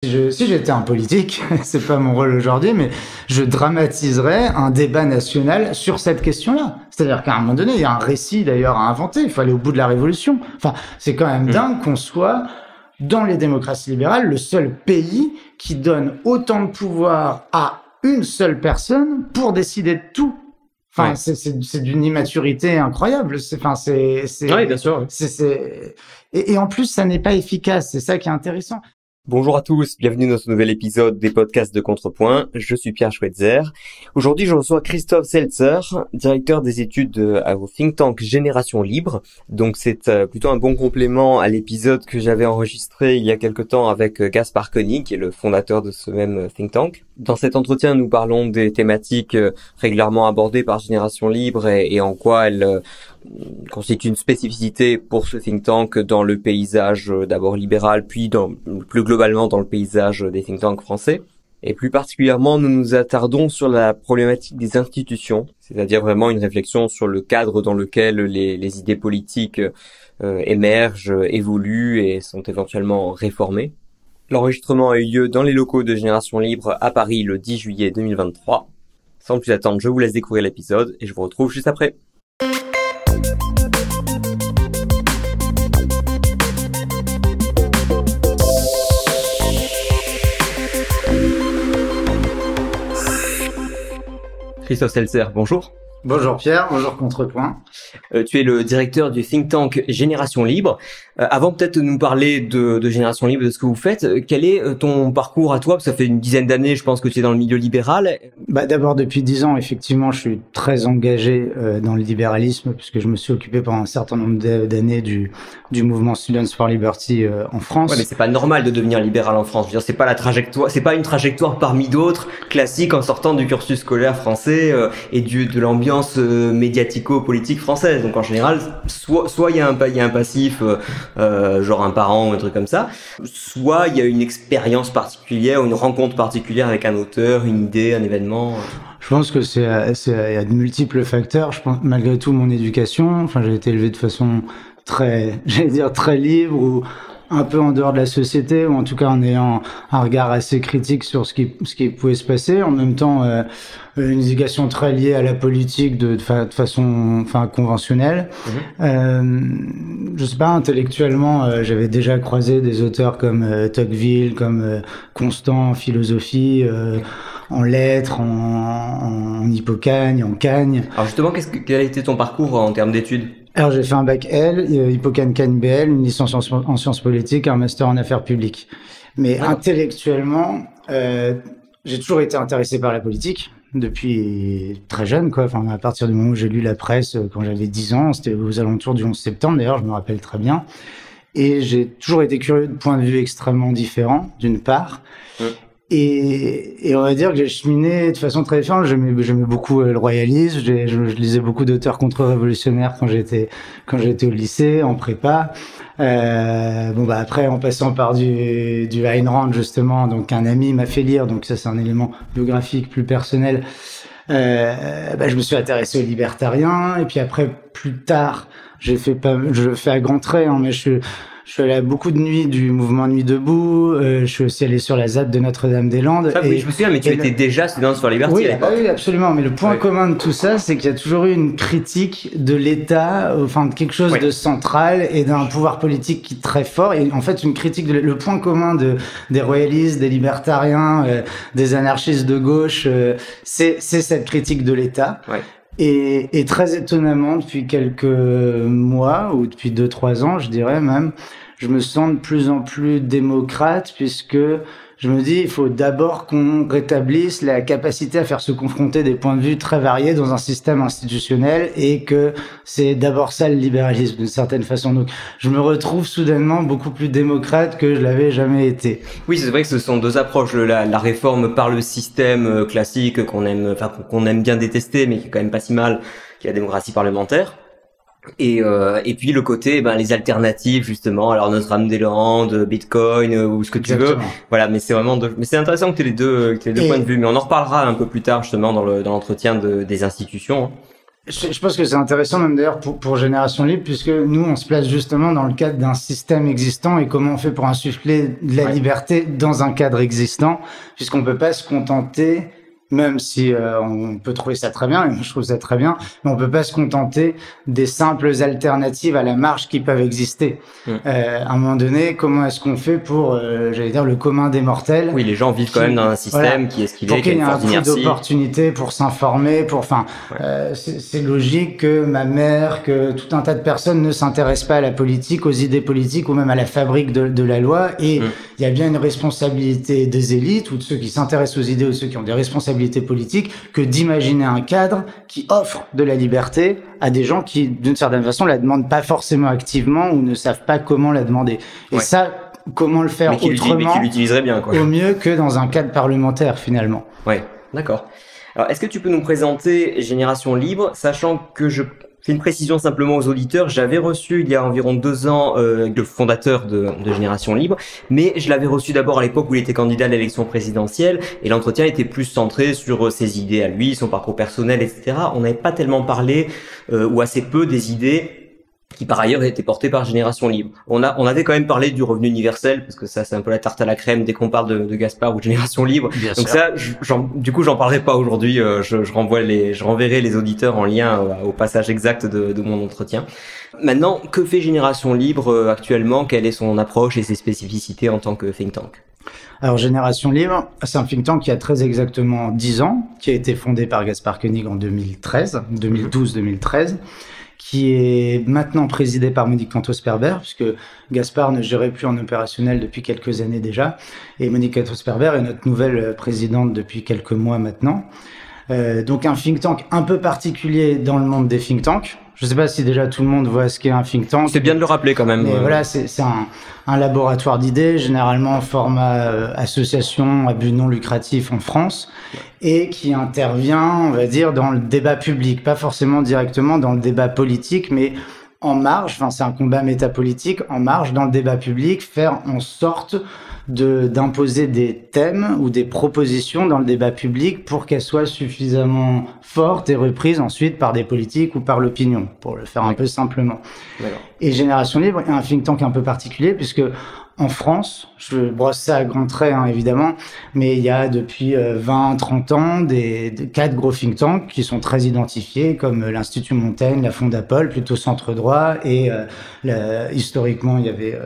Si j'étais un politique, c'est pas mon rôle aujourd'hui, mais je dramatiserais un débat national sur cette question-là. C'est-à-dire qu'à un moment donné, il y a un récit d'ailleurs à inventer. Il faut aller au bout de la révolution. Enfin, c'est quand même dingue qu'on soit, dans les démocraties libérales, le seul pays qui donne autant de pouvoir à une seule personne pour décider de tout. Enfin, c'est d'une immaturité incroyable. Oui, bien sûr. Et en plus, ça n'est pas efficace. C'est ça qui est intéressant. Bonjour à tous, bienvenue dans ce nouvel épisode des podcasts de Contrepoint. Je suis Pierre Schweitzer. Aujourd'hui, je reçois Christophe Seltzer, directeur des études au think tank Génération Libre. Donc, c'est plutôt un bon complément à l'épisode que j'avais enregistré il y a quelque temps avec Gaspard Koenig, qui est le fondateur de ce même think tank. Dans cet entretien, nous parlons des thématiques régulièrement abordées par Génération Libre et en quoi elles constitue une spécificité pour ce think tank dans le paysage d'abord libéral, puis plus globalement dans le paysage des think tanks français. Et plus particulièrement, nous nous attardons sur la problématique des institutions, c'est-à-dire vraiment une réflexion sur le cadre dans lequel les idées politiques émergent, évoluent et sont éventuellement réformées. L'enregistrement a eu lieu dans les locaux de Génération Libre à Paris le 10 juillet 2023. Sans plus attendre, je vous laisse découvrir l'épisode et je vous retrouve juste après. Christophe Seltzer, bonjour. Bonjour Pierre, bonjour Contrepoint. Tu es le directeur du think tank Génération Libre. Avant peut-être de nous parler de Génération Libre, de ce que vous faites, quel est ton parcours à toi? Parce que ça fait une dizaine d'années, je pense que tu es dans le milieu libéral. D'abord, depuis 10 ans, effectivement, je suis très engagé dans le libéralisme, puisque je me suis occupé pendant un certain nombre d'années du mouvement Students for Liberty en France. Ouais, mais c'est pas normal de devenir libéral en France. Je veux dire, c'est pas une trajectoire parmi d'autres classiques en sortant du cursus scolaire français et de l'ambiance médiatico-politique française. Donc en général, soit il y a un passif, genre un parent ou un truc comme ça, soit il y a une expérience particulière ou une rencontre particulière avec un auteur, une idée, un événement. Je pense que il y a de multiples facteurs. Je pense, malgré tout, mon éducation, j'ai été élevé de façon très libre ou un peu en dehors de la société, ou en tout cas en ayant un regard assez critique sur ce qui pouvait se passer. En même temps, une éducation très liée à la politique de façon conventionnelle. Je sais pas, intellectuellement, j'avais déjà croisé des auteurs comme Tocqueville, comme Constant en philosophie, en lettres, en Hippocagne, en Cagne. Alors justement, quel a été ton parcours en termes d'études? Alors j'ai fait un bac L, Hippocagne-Cagne-BL, une licence en sciences politiques, un master en affaires publiques. Mais intellectuellement, j'ai toujours été intéressé par la politique depuis très jeune, quoi. À partir du moment où j'ai lu la presse quand j'avais 10 ans, c'était aux alentours du 11 septembre d'ailleurs, je me rappelle très bien. Et j'ai toujours été curieux de points de vue extrêmement différents, d'une part. Et on va dire que j'ai cheminé de façon très différente. J'aimais beaucoup le royalisme. Je lisais beaucoup d'auteurs contre-révolutionnaires quand j'étais au lycée, en prépa. Après, en passant par du Ayn Rand, justement, donc un ami m'a fait lire. Donc ça, c'est un élément biographique plus personnel. Je me suis intéressé aux libertariens. Et puis après, plus tard, je fais à grands traits, hein, mais je suis allé à beaucoup de nuits du mouvement Nuit debout. Je suis aussi allé sur la ZAD de Notre-Dame-des-Landes. Ça, oui, je me souviens, mais tu étais déjà Students for Liberty à l'époque. Oui, absolument. Mais le point commun de tout ça, c'est qu'il y a toujours eu une critique de l'État, de quelque chose de central et d'un pouvoir politique qui est très fort. Et en fait, une critique le point commun des royalistes, des libertariens, des anarchistes de gauche, c'est cette critique de l'État. Ouais. Et très étonnamment, depuis quelques mois, ou depuis 2-3 ans, je dirais même, je me sens de plus en plus démocrate, puisque je me dis, il faut d'abord qu'on rétablisse la capacité à faire se confronter des points de vue très variés dans un système institutionnel, et que c'est d'abord ça le libéralisme, d'une certaine façon. Donc, je me retrouve soudainement beaucoup plus démocrate que je l'avais jamais été. Oui, c'est vrai que ce sont deux approches. La réforme par le système classique qu'on aime bien détester, mais qui est quand même pas si mal, qui est la démocratie parlementaire. Et puis le côté les alternatives, justement, alors Notre-Dame-des-Landes, Bitcoin ou ce que tu veux. Voilà, mais c'est vraiment mais c'est intéressant que tu aies les deux points de vue, mais on en reparlera un peu plus tard, justement, dans l'entretien des institutions. Je pense que c'est intéressant même d'ailleurs pour Génération Libre, puisque nous, on se place justement dans le cadre d'un système existant et comment on fait pour insuffler de la liberté dans un cadre existant, puisqu'on peut pas se contenter, même si on peut trouver ça très bien, et moi je trouve ça très bien, mais on peut pas se contenter des simples alternatives à la marge qui peuvent exister. À un moment donné, comment est-ce qu'on fait pour, j'allais dire, le commun des mortels? Oui, les gens vivent quand même dans un système qui est ce qu'il est, qui a une force d'inertie. Pour qu'il y ait un peu d'opportunités pour s'informer, c'est logique que ma mère, que tout un tas de personnes ne s'intéressent pas à la politique, aux idées politiques ou même à la fabrique de la loi, et il y a bien une responsabilité des élites ou de ceux qui s'intéressent aux idées ou de ceux qui ont des responsabilités politique que d'imaginer un cadre qui offre de la liberté à des gens qui, d'une certaine façon, la demandent pas forcément activement ou ne savent pas comment la demander. Et ça, comment le faire autrement, mais qui l'utiliserait bien, quoi. Au mieux que dans un cadre parlementaire, finalement. Ouais, d'accord. Alors, est-ce que tu peux nous présenter Génération Libre, sachant que je fais une précision simplement aux auditeurs. J'avais reçu il y a environ 2 ans le fondateur de Génération Libre, mais je l'avais reçu d'abord à l'époque où il était candidat à l'élection présidentielle et l'entretien était plus centré sur ses idées à lui, son parcours personnel, etc. On n'avait pas tellement parlé ou assez peu des idées qui par ailleurs étaient portées par Génération Libre. On avait quand même parlé du revenu universel, parce que ça c'est un peu la tarte à la crème dès qu'on parle de Gaspard ou de Génération Libre. Bien Donc sûr. ça, du coup j'en parlerai pas aujourd'hui, je renverrai les auditeurs en lien au passage exact de mon entretien. Maintenant, que fait Génération Libre actuellement? Quelle est son approche et ses spécificités en tant que think tank? Alors, Génération Libre, c'est un think tank qui a très exactement 10 ans, qui a été fondé par Gaspard Koenig en 2012-2013, qui est maintenant présidé par Monique Cantos-Perber, puisque Gaspard ne gérait plus en opérationnel depuis quelques années déjà, et Monique Cantos-Perber est notre nouvelle présidente depuis quelques mois maintenant. Donc un think tank un peu particulier dans le monde des think tanks. Je ne sais pas si déjà tout le monde voit ce qu'est un think tank. C'est bien de le rappeler quand même. Mais voilà, c'est un laboratoire d'idées, généralement en format association à but non lucratif en France, et qui intervient, on va dire, dans le débat public, pas forcément directement dans le débat politique, mais en marge, enfin c'est un combat métapolitique, en marge dans le débat public, faire en sorte d'imposer des thèmes ou des propositions dans le débat public pour qu'elles soient suffisamment fortes et reprises ensuite par des politiques ou par l'opinion, pour le faire un peu simplement. Et Génération Libre est un think tank un peu particulier puisque en France, je brosse ça à grands traits évidemment, mais il y a depuis 20-30 ans des 4 gros think tanks qui sont très identifiés comme l'Institut Montaigne, la Fondapol, plutôt centre droit, et historiquement il y avait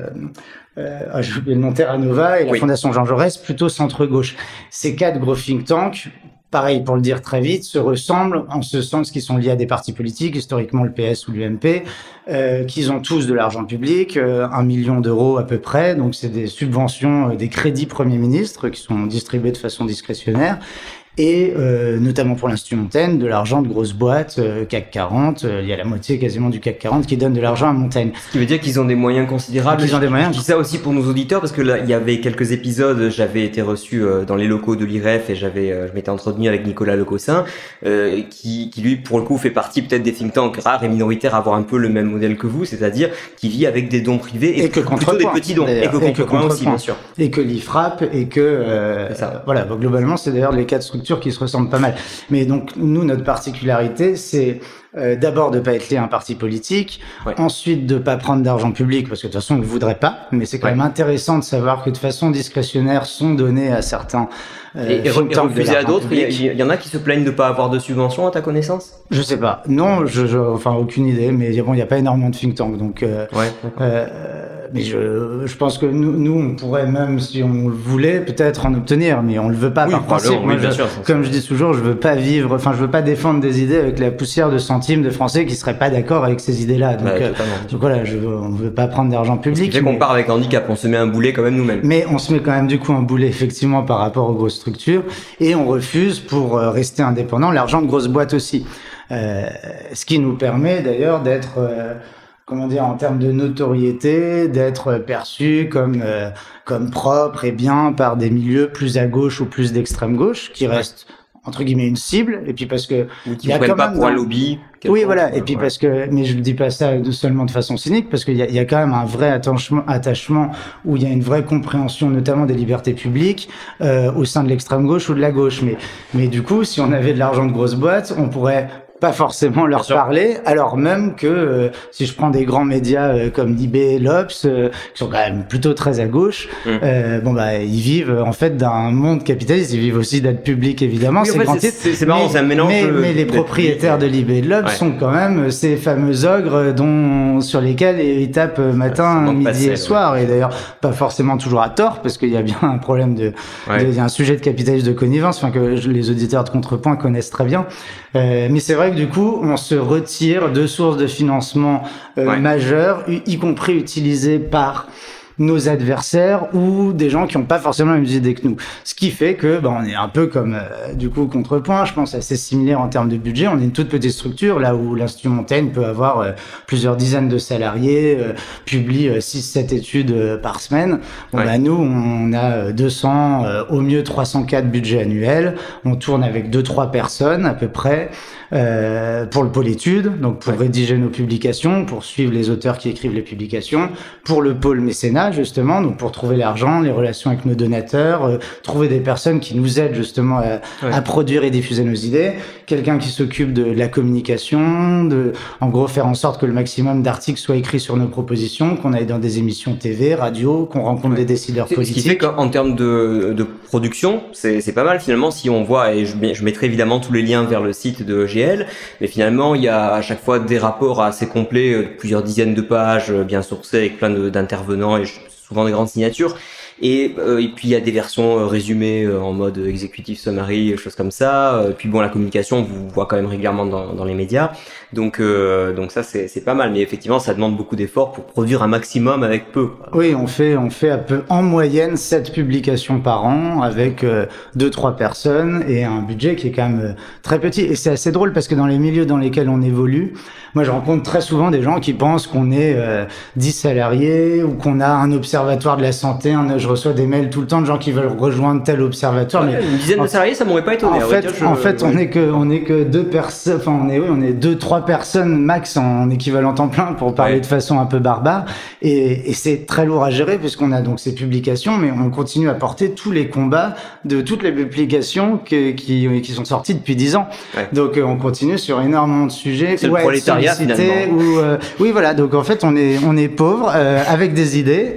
j'ai oublié le nom, Terra Nova, et la Fondation Jean Jaurès, plutôt centre-gauche. Ces 4 gros think tanks, pareil pour le dire très vite, se ressemblent en ce sens qu'ils sont liés à des partis politiques, historiquement le PS ou l'UMP, qu'ils ont tous de l'argent public, 1 million d'euros à peu près, donc c'est des subventions, des crédits Premier ministre qui sont distribués de façon discrétionnaire, et notamment pour l'Institut Montaigne, de l'argent de grosses boîtes, CAC 40, il y a la moitié quasiment du CAC 40 qui donne de l'argent à Montaigne. Ce qui veut dire qu'ils ont des moyens considérables. Ils ont des moyens. Je dis ça aussi pour nos auditeurs parce que là, il y avait quelques épisodes, j'avais été reçu dans les locaux de l'IREF et je m'étais entretenu avec Nicolas Lecossin, qui lui, pour le coup, fait partie peut-être des think tanks rares et minoritaires à avoir un peu le même modèle que vous, c'est-à-dire qui vit avec des dons privés et que plutôt des petits dons. Et que Contrepoint aussi, bien sûr. Et que l'IFRAP et que, voilà, bon, globalement, c'est d'ailleurs les 4 structures qui se ressemblent pas mal. Mais donc, nous, notre particularité, c'est d'abord de pas être lié à un parti politique, ensuite de pas prendre d'argent public, parce que de toute façon, on ne le voudrait pas, mais c'est quand même intéressant de savoir que de façon discrétionnaire sont donnés à certains et refusés à d'autres. Il y en a qui se plaignent de pas avoir de subvention à ta connaissance? Je sais pas. Non, enfin, aucune idée, mais bon, il n'y a pas énormément de think tank, donc mais je pense que nous, on pourrait même, si on le voulait, peut-être en obtenir, mais on le veut pas par principe. Moi, comme je dis toujours, je veux pas défendre des idées avec la poussière de centimes de Français qui seraient pas d'accord avec ces idées-là. Donc, donc voilà, on veut pas prendre d'argent public. Ce qui fait qu'on part avec handicap, on se met un boulet quand même nous-mêmes. Mais on se met quand même du coup un boulet effectivement par rapport aux grosses structures, et on refuse pour rester indépendant l'argent de grosses boîtes aussi. Ce qui nous permet d'ailleurs d'être comment dire, en termes de notoriété, d'être perçu comme propre et bien par des milieux plus à gauche ou plus d'extrême gauche, qui restent entre guillemets une cible, et puis parce que il y a quand même pour un lobby. Oui, voilà, et puis parce que, mais je ne dis pas ça seulement de façon cynique, parce qu'il y a quand même un vrai attachement où il y a une vraie compréhension, notamment des libertés publiques, au sein de l'extrême gauche ou de la gauche. Mais du coup, si on avait de l'argent de grosses boîtes, on pourrait pas forcément leur parler, alors même que si je prends des grands médias comme Libé, l'Obs, qui sont quand même plutôt très à gauche, ils vivent en fait d'un monde capitaliste, ils vivent aussi d'aide publique évidemment, oui, c'est marrant, c'est un mélange. Mais les propriétaires de Libé et de l'Obs sont quand même ces fameux ogres sur lesquels ils tapent matin, midi et soir, et d'ailleurs pas forcément toujours à tort, parce qu'il y a bien un problème il y a un sujet de capitalisme de connivence, que les auditeurs de Contrepoint connaissent très bien. Mais c'est vrai que du coup, on se retire de sources de financement majeures, y compris utilisées par nos adversaires ou des gens qui n'ont pas forcément la même idée que nous. Ce qui fait que on est un peu comme du coup Contrepoint, je pense assez similaire en termes de budget. On est une toute petite structure, là où l'Institut Montaigne peut avoir plusieurs dizaines de salariés, publie 6-7 études par semaine. Nous, on a 200, au mieux 304 budgets annuels. On tourne avec 2-3 personnes à peu près. Pour le pôle études, donc pour rédiger nos publications, pour suivre les auteurs qui écrivent les publications, pour le pôle mécénat justement, donc pour trouver l'argent, les relations avec nos donateurs, trouver des personnes qui nous aident justement à produire et diffuser nos idées, quelqu'un qui s'occupe de la communication, en gros faire en sorte que le maximum d'articles soient écrits sur nos propositions, qu'on aille dans des émissions TV, radio, qu'on rencontre des décideurs politiques. Ce qui fait qu'en termes de production, c'est pas mal finalement si on voit, et je mettrai évidemment tous les liens vers le site de GL, mais finalement il y a à chaque fois des rapports assez complets, plusieurs dizaines de pages, bien sourcés avec plein d'intervenants et souvent des grandes signatures. Et puis il y a des versions résumées en mode executive summary, choses comme ça. Puis la communication, on vous voit quand même régulièrement dans les médias. Donc ça c'est pas mal, mais effectivement ça demande beaucoup d'efforts pour produire un maximum avec peu. Oui, on fait en moyenne 7 publications par an avec 2-3 personnes et un budget qui est quand même très petit. Et c'est assez drôle parce que dans les milieux dans lesquels on évolue, moi je rencontre très souvent des gens qui pensent qu'on est 10 salariés ou qu'on a un observatoire de la santé. Je reçois des mails tout le temps de gens qui veulent rejoindre tel observatoire. Mais une dizaine de salariés, ça m'aurait pas étonné. En fait, on est que 2 personnes, on est 2-3 personnes max en équivalent temps plein pour parler de façon un peu barbare. Et c'est très lourd à gérer puisqu'on a donc ces publications, mais on continue à porter tous les combats de toutes les publications qui sont sorties depuis 10 ans. Donc on continue sur énormément de sujets. C'est le prolétariat finalement. Oui, voilà. Donc en fait, on est pauvre avec des idées.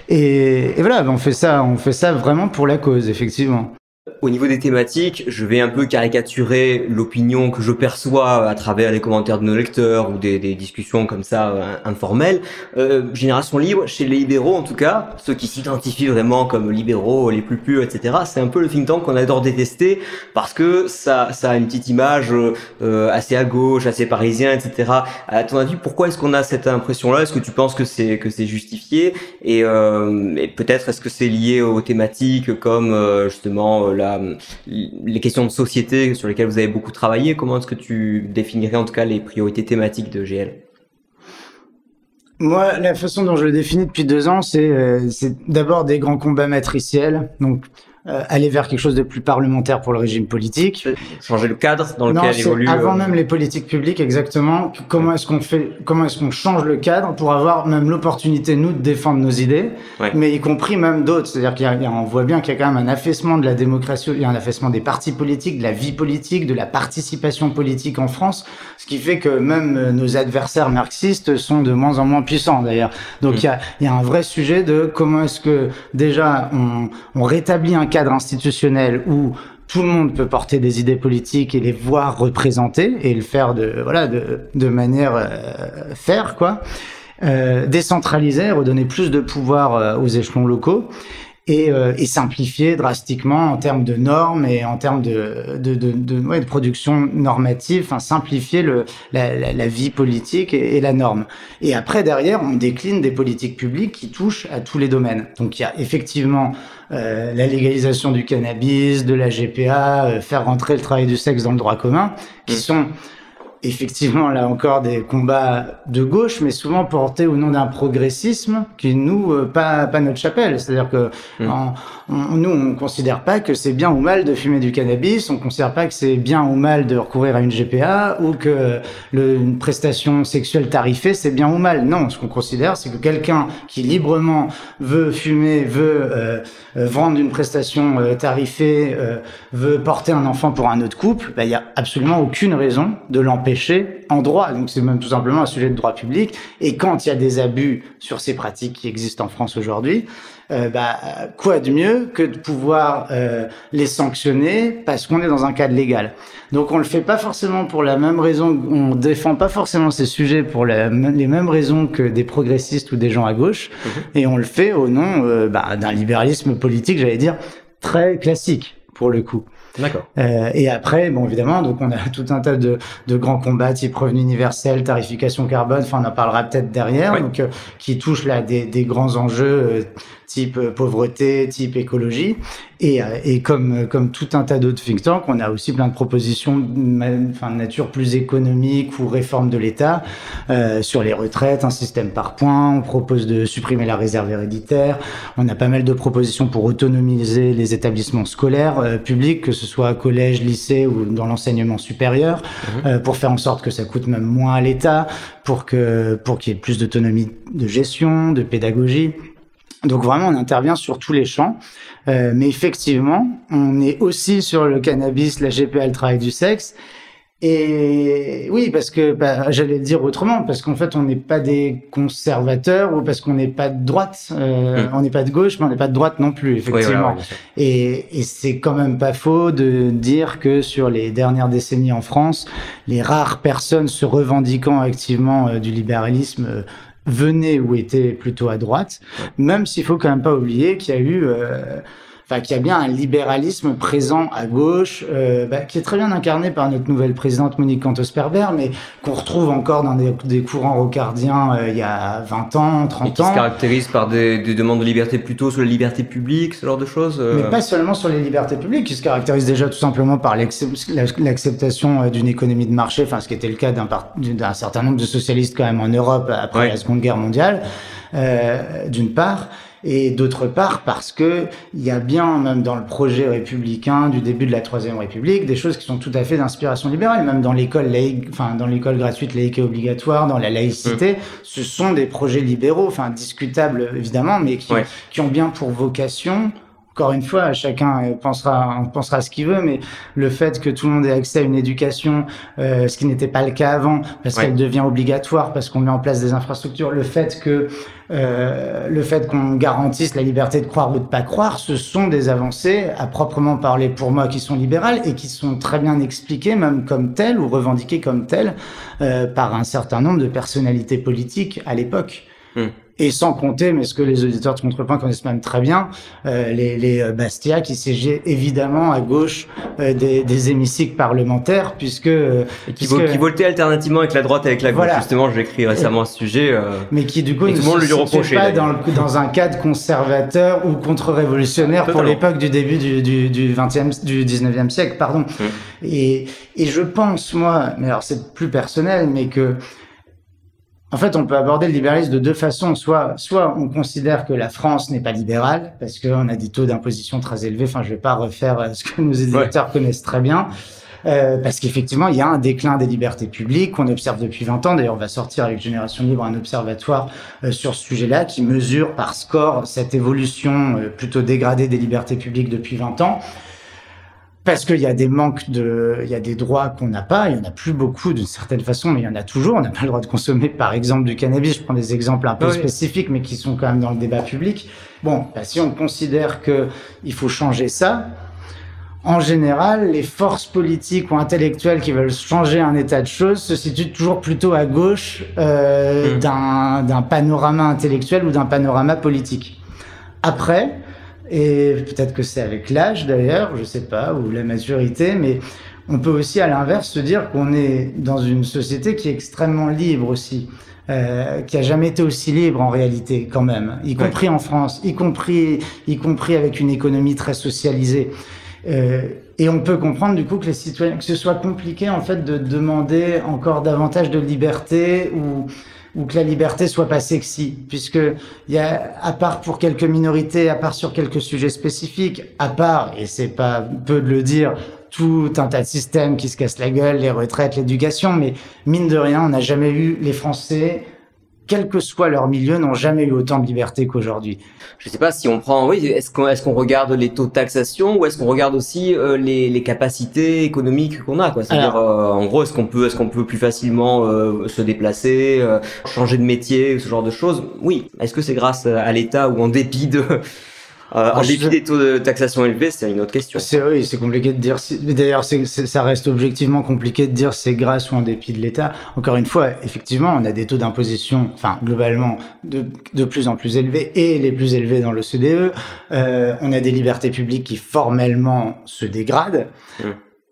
Et voilà, on fait ça vraiment pour la cause, effectivement. Au niveau des thématiques, je vais un peu caricaturer l'opinion que je perçois à travers les commentaires de nos lecteurs ou des discussions comme ça informelles. Génération Libre, chez les libéraux en tout cas, ceux qui s'identifient vraiment comme libéraux, les plus purs, etc. C'est un peu le think tank qu'on adore détester parce que ça a une petite image assez à gauche, assez parisien, etc. À ton avis, pourquoi est-ce qu'on a cette impression-là? Est-ce que tu penses que c'est justifié? Et peut-être est-ce que c'est lié aux thématiques comme justement les questions de société sur lesquelles vous avez beaucoup travaillé? Comment est-ce que tu définirais en tout cas les priorités thématiques de GL? Moi, la façon dont je le définis depuis 2 ans, c'est d'abord des grands combats matriciels. Donc, aller vers quelque chose de plus parlementaire pour le régime politique. Changer le cadre dans lequel évolue. Avant même les politiques publiques, exactement. Comment est-ce qu'on change le cadre pour avoir même l'opportunité, nous, de défendre nos idées, mais y compris même d'autres. C'est-à-dire on voit bien qu'il y a quand même un affaissement de la démocratie, il y a un affaissement des partis politiques, de la vie politique, de la participation politique en France, ce qui fait que même nos adversaires marxistes sont de moins en moins puissants, d'ailleurs. Donc, il y a un vrai sujet de comment est-ce que, déjà, on rétablit un cadre institutionnel où tout le monde peut porter des idées politiques et les voir représentées et le faire de manière faire quoi, décentraliser, redonner plus de pouvoir aux échelons locaux et simplifier drastiquement en termes de normes et en termes de production normative, enfin simplifier la vie politique et la norme. Et après derrière, on décline des politiques publiques qui touchent à tous les domaines. Donc il y a effectivement la légalisation du cannabis, de la GPA, faire rentrer le travail du sexe dans le droit commun, qui sont effectivement, là encore, des combats de gauche, mais souvent portés au nom d'un progressisme qui nous pas notre chapelle. C'est-à-dire que nous, on considère pas que c'est bien ou mal de fumer du cannabis, on considère pas que c'est bien ou mal de recourir à une GPA ou que une prestation sexuelle tarifée, c'est bien ou mal. Non, ce qu'on considère, c'est que quelqu'un qui librement veut fumer, veut vendre une prestation tarifée, veut porter un enfant pour un autre couple, il y a absolument aucune raison de l'empêcher en droit. Donc c'est même tout simplement un sujet de droit public. Et quand il y a des abus sur ces pratiques qui existent en France aujourd'hui, quoi de mieux que de pouvoir les sanctionner parce qu'on est dans un cadre légal. Donc on le fait pas forcément pour la même raison, on défend pas forcément ces sujets pour les mêmes raisons que des progressistes ou des gens à gauche, et on le fait au nom d'un libéralisme politique, j'allais dire, très classique pour le coup. D'accord. Et après, bon, évidemment, donc on a tout un tas de grands combats type revenu universel, tarification carbone, enfin on en parlera peut-être derrière, oui. donc qui touchent là des grands enjeux type pauvreté, type écologie, et comme tout un tas d'autres think tanks, on a aussi plein de propositions de nature plus économique ou réforme de l'État sur les retraites, un système par points, on propose de supprimer la réserve héréditaire, on a pas mal de propositions pour autonomiser les établissements scolaires publics, que ce soit collège, lycée ou dans l'enseignement supérieur, pour faire en sorte que ça coûte même moins à l'État, pour qu'il y ait plus d'autonomie de gestion, de pédagogie. Donc vraiment, on intervient sur tous les champs. Mais effectivement, on est aussi sur le cannabis, la GPA, le travail du sexe. Et oui, parce que j'allais le dire autrement, parce qu'en fait, on n'est pas des conservateurs ou parce qu'on n'est pas de droite. On n'est pas de gauche, mais on n'est pas de droite non plus, effectivement. Oui, voilà, et c'est quand même pas faux de dire que sur les dernières décennies en France, les rares personnes se revendiquant activement du libéralisme venaient ou étaient plutôt à droite, même s'il faut quand même pas oublier qu'il y a eu qu'il y a bien un libéralisme présent à gauche, qui est très bien incarné par notre nouvelle présidente Monique Cantos-Perber, mais qu'on retrouve encore dans des courants rocardiens il y a 20 ans, 30 ans. Et qui se caractérise par des demandes de liberté plutôt sur les libertés publiques, ce genre de choses Mais pas seulement sur les libertés publiques, qui se caractérise déjà tout simplement par l'acceptation d'une économie de marché, enfin ce qui était le cas d'un certain nombre de socialistes quand même en Europe après la Seconde Guerre mondiale, d'une part. Et d'autre part, parce que il y a bien, même dans le projet républicain du début de la Troisième République, des choses qui sont tout à fait d'inspiration libérale, même dans l'école laïque, dans l'école gratuite laïque et obligatoire, dans la laïcité, ce sont des projets libéraux, discutables évidemment, mais qui ont bien pour vocation. Encore une fois, chacun pensera ce qu'il veut, mais le fait que tout le monde ait accès à une éducation, ce qui n'était pas le cas avant, parce qu'elle devient obligatoire, parce qu'on met en place des infrastructures, le fait qu'on garantisse la liberté de croire ou de pas croire, ce sont des avancées à proprement parler pour moi qui sont libérales et qui sont très bien expliquées même comme telles ou revendiquées comme telles par un certain nombre de personnalités politiques à l'époque. Et sans compter, mais ce que les auditeurs de Contrepoint connaissent même très bien, les Bastia qui siégeaient évidemment à gauche des hémicycles parlementaires, qui voltaient alternativement avec la droite et avec la gauche. Voilà. Justement, j'ai écrit récemment à ce sujet. Mais qui du coup ne se situent pas dans un cadre conservateur ou contre-révolutionnaire pour l'époque du début du 19e siècle, pardon. Et je pense, moi, mais alors c'est plus personnel, mais que en fait, on peut aborder le libéralisme de deux façons. Soit on considère que la France n'est pas libérale, parce qu'on a des taux d'imposition très élevés. Je vais pas refaire ce que nos éditeurs connaissent très bien. Parce qu'effectivement, il y a un déclin des libertés publiques qu'on observe depuis 20 ans. D'ailleurs, on va sortir avec Génération Libre un observatoire sur ce sujet-là qui mesure par score cette évolution plutôt dégradée des libertés publiques depuis 20 ans. Parce qu'il y a des il y a des droits qu'on n'a pas, il y en a plus beaucoup d'une certaine façon, mais il y en a toujours. On n'a pas le droit de consommer, par exemple, du cannabis. Je prends des exemples un peu spécifiques, mais qui sont quand même dans le débat public. Bon, si on considère que il faut changer ça, en général, les forces politiques ou intellectuelles qui veulent changer un état de choses se situent toujours plutôt à gauche d'un panorama intellectuel ou d'un panorama politique. Après, et peut-être que c'est avec l'âge d'ailleurs, je sais pas, ou la maturité, mais on peut aussi à l'inverse se dire qu'on est dans une société qui est extrêmement libre aussi, qui a jamais été aussi libre en réalité quand même, y compris en France, y compris avec une économie très socialisée. Et on peut comprendre du coup que les citoyens, que ce soit compliqué en fait de demander encore davantage de liberté ou que la liberté soit pas sexy, puisque il y a, à part pour quelques minorités, à part sur quelques sujets spécifiques, à part, et c'est pas peu de le dire, tout un tas de systèmes qui se cassent la gueule, les retraites, l'éducation, mais mine de rien, on n'a jamais eu, les Français, quel que soit leur milieu, n'ont jamais eu autant de liberté qu'aujourd'hui. Je sais pas si on prend, oui, est-ce qu'on regarde les taux de taxation ou est-ce qu'on regarde aussi les capacités économiques qu'on a, quoi. C'est-à-dire, en gros, est-ce qu'on peut plus facilement se déplacer, changer de métier, ce genre de choses. Oui. Est-ce que c'est grâce à l'État ou en dépit des taux de taxation élevés, c'est une autre question. Oui, c'est compliqué de dire. D'ailleurs, ça reste objectivement compliqué de dire c'est grâce ou en dépit de l'État. Encore une fois, effectivement, on a des taux d'imposition, enfin globalement, de plus en plus élevés et les plus élevés dans l'OCDE. On a des libertés publiques qui formellement se dégradent.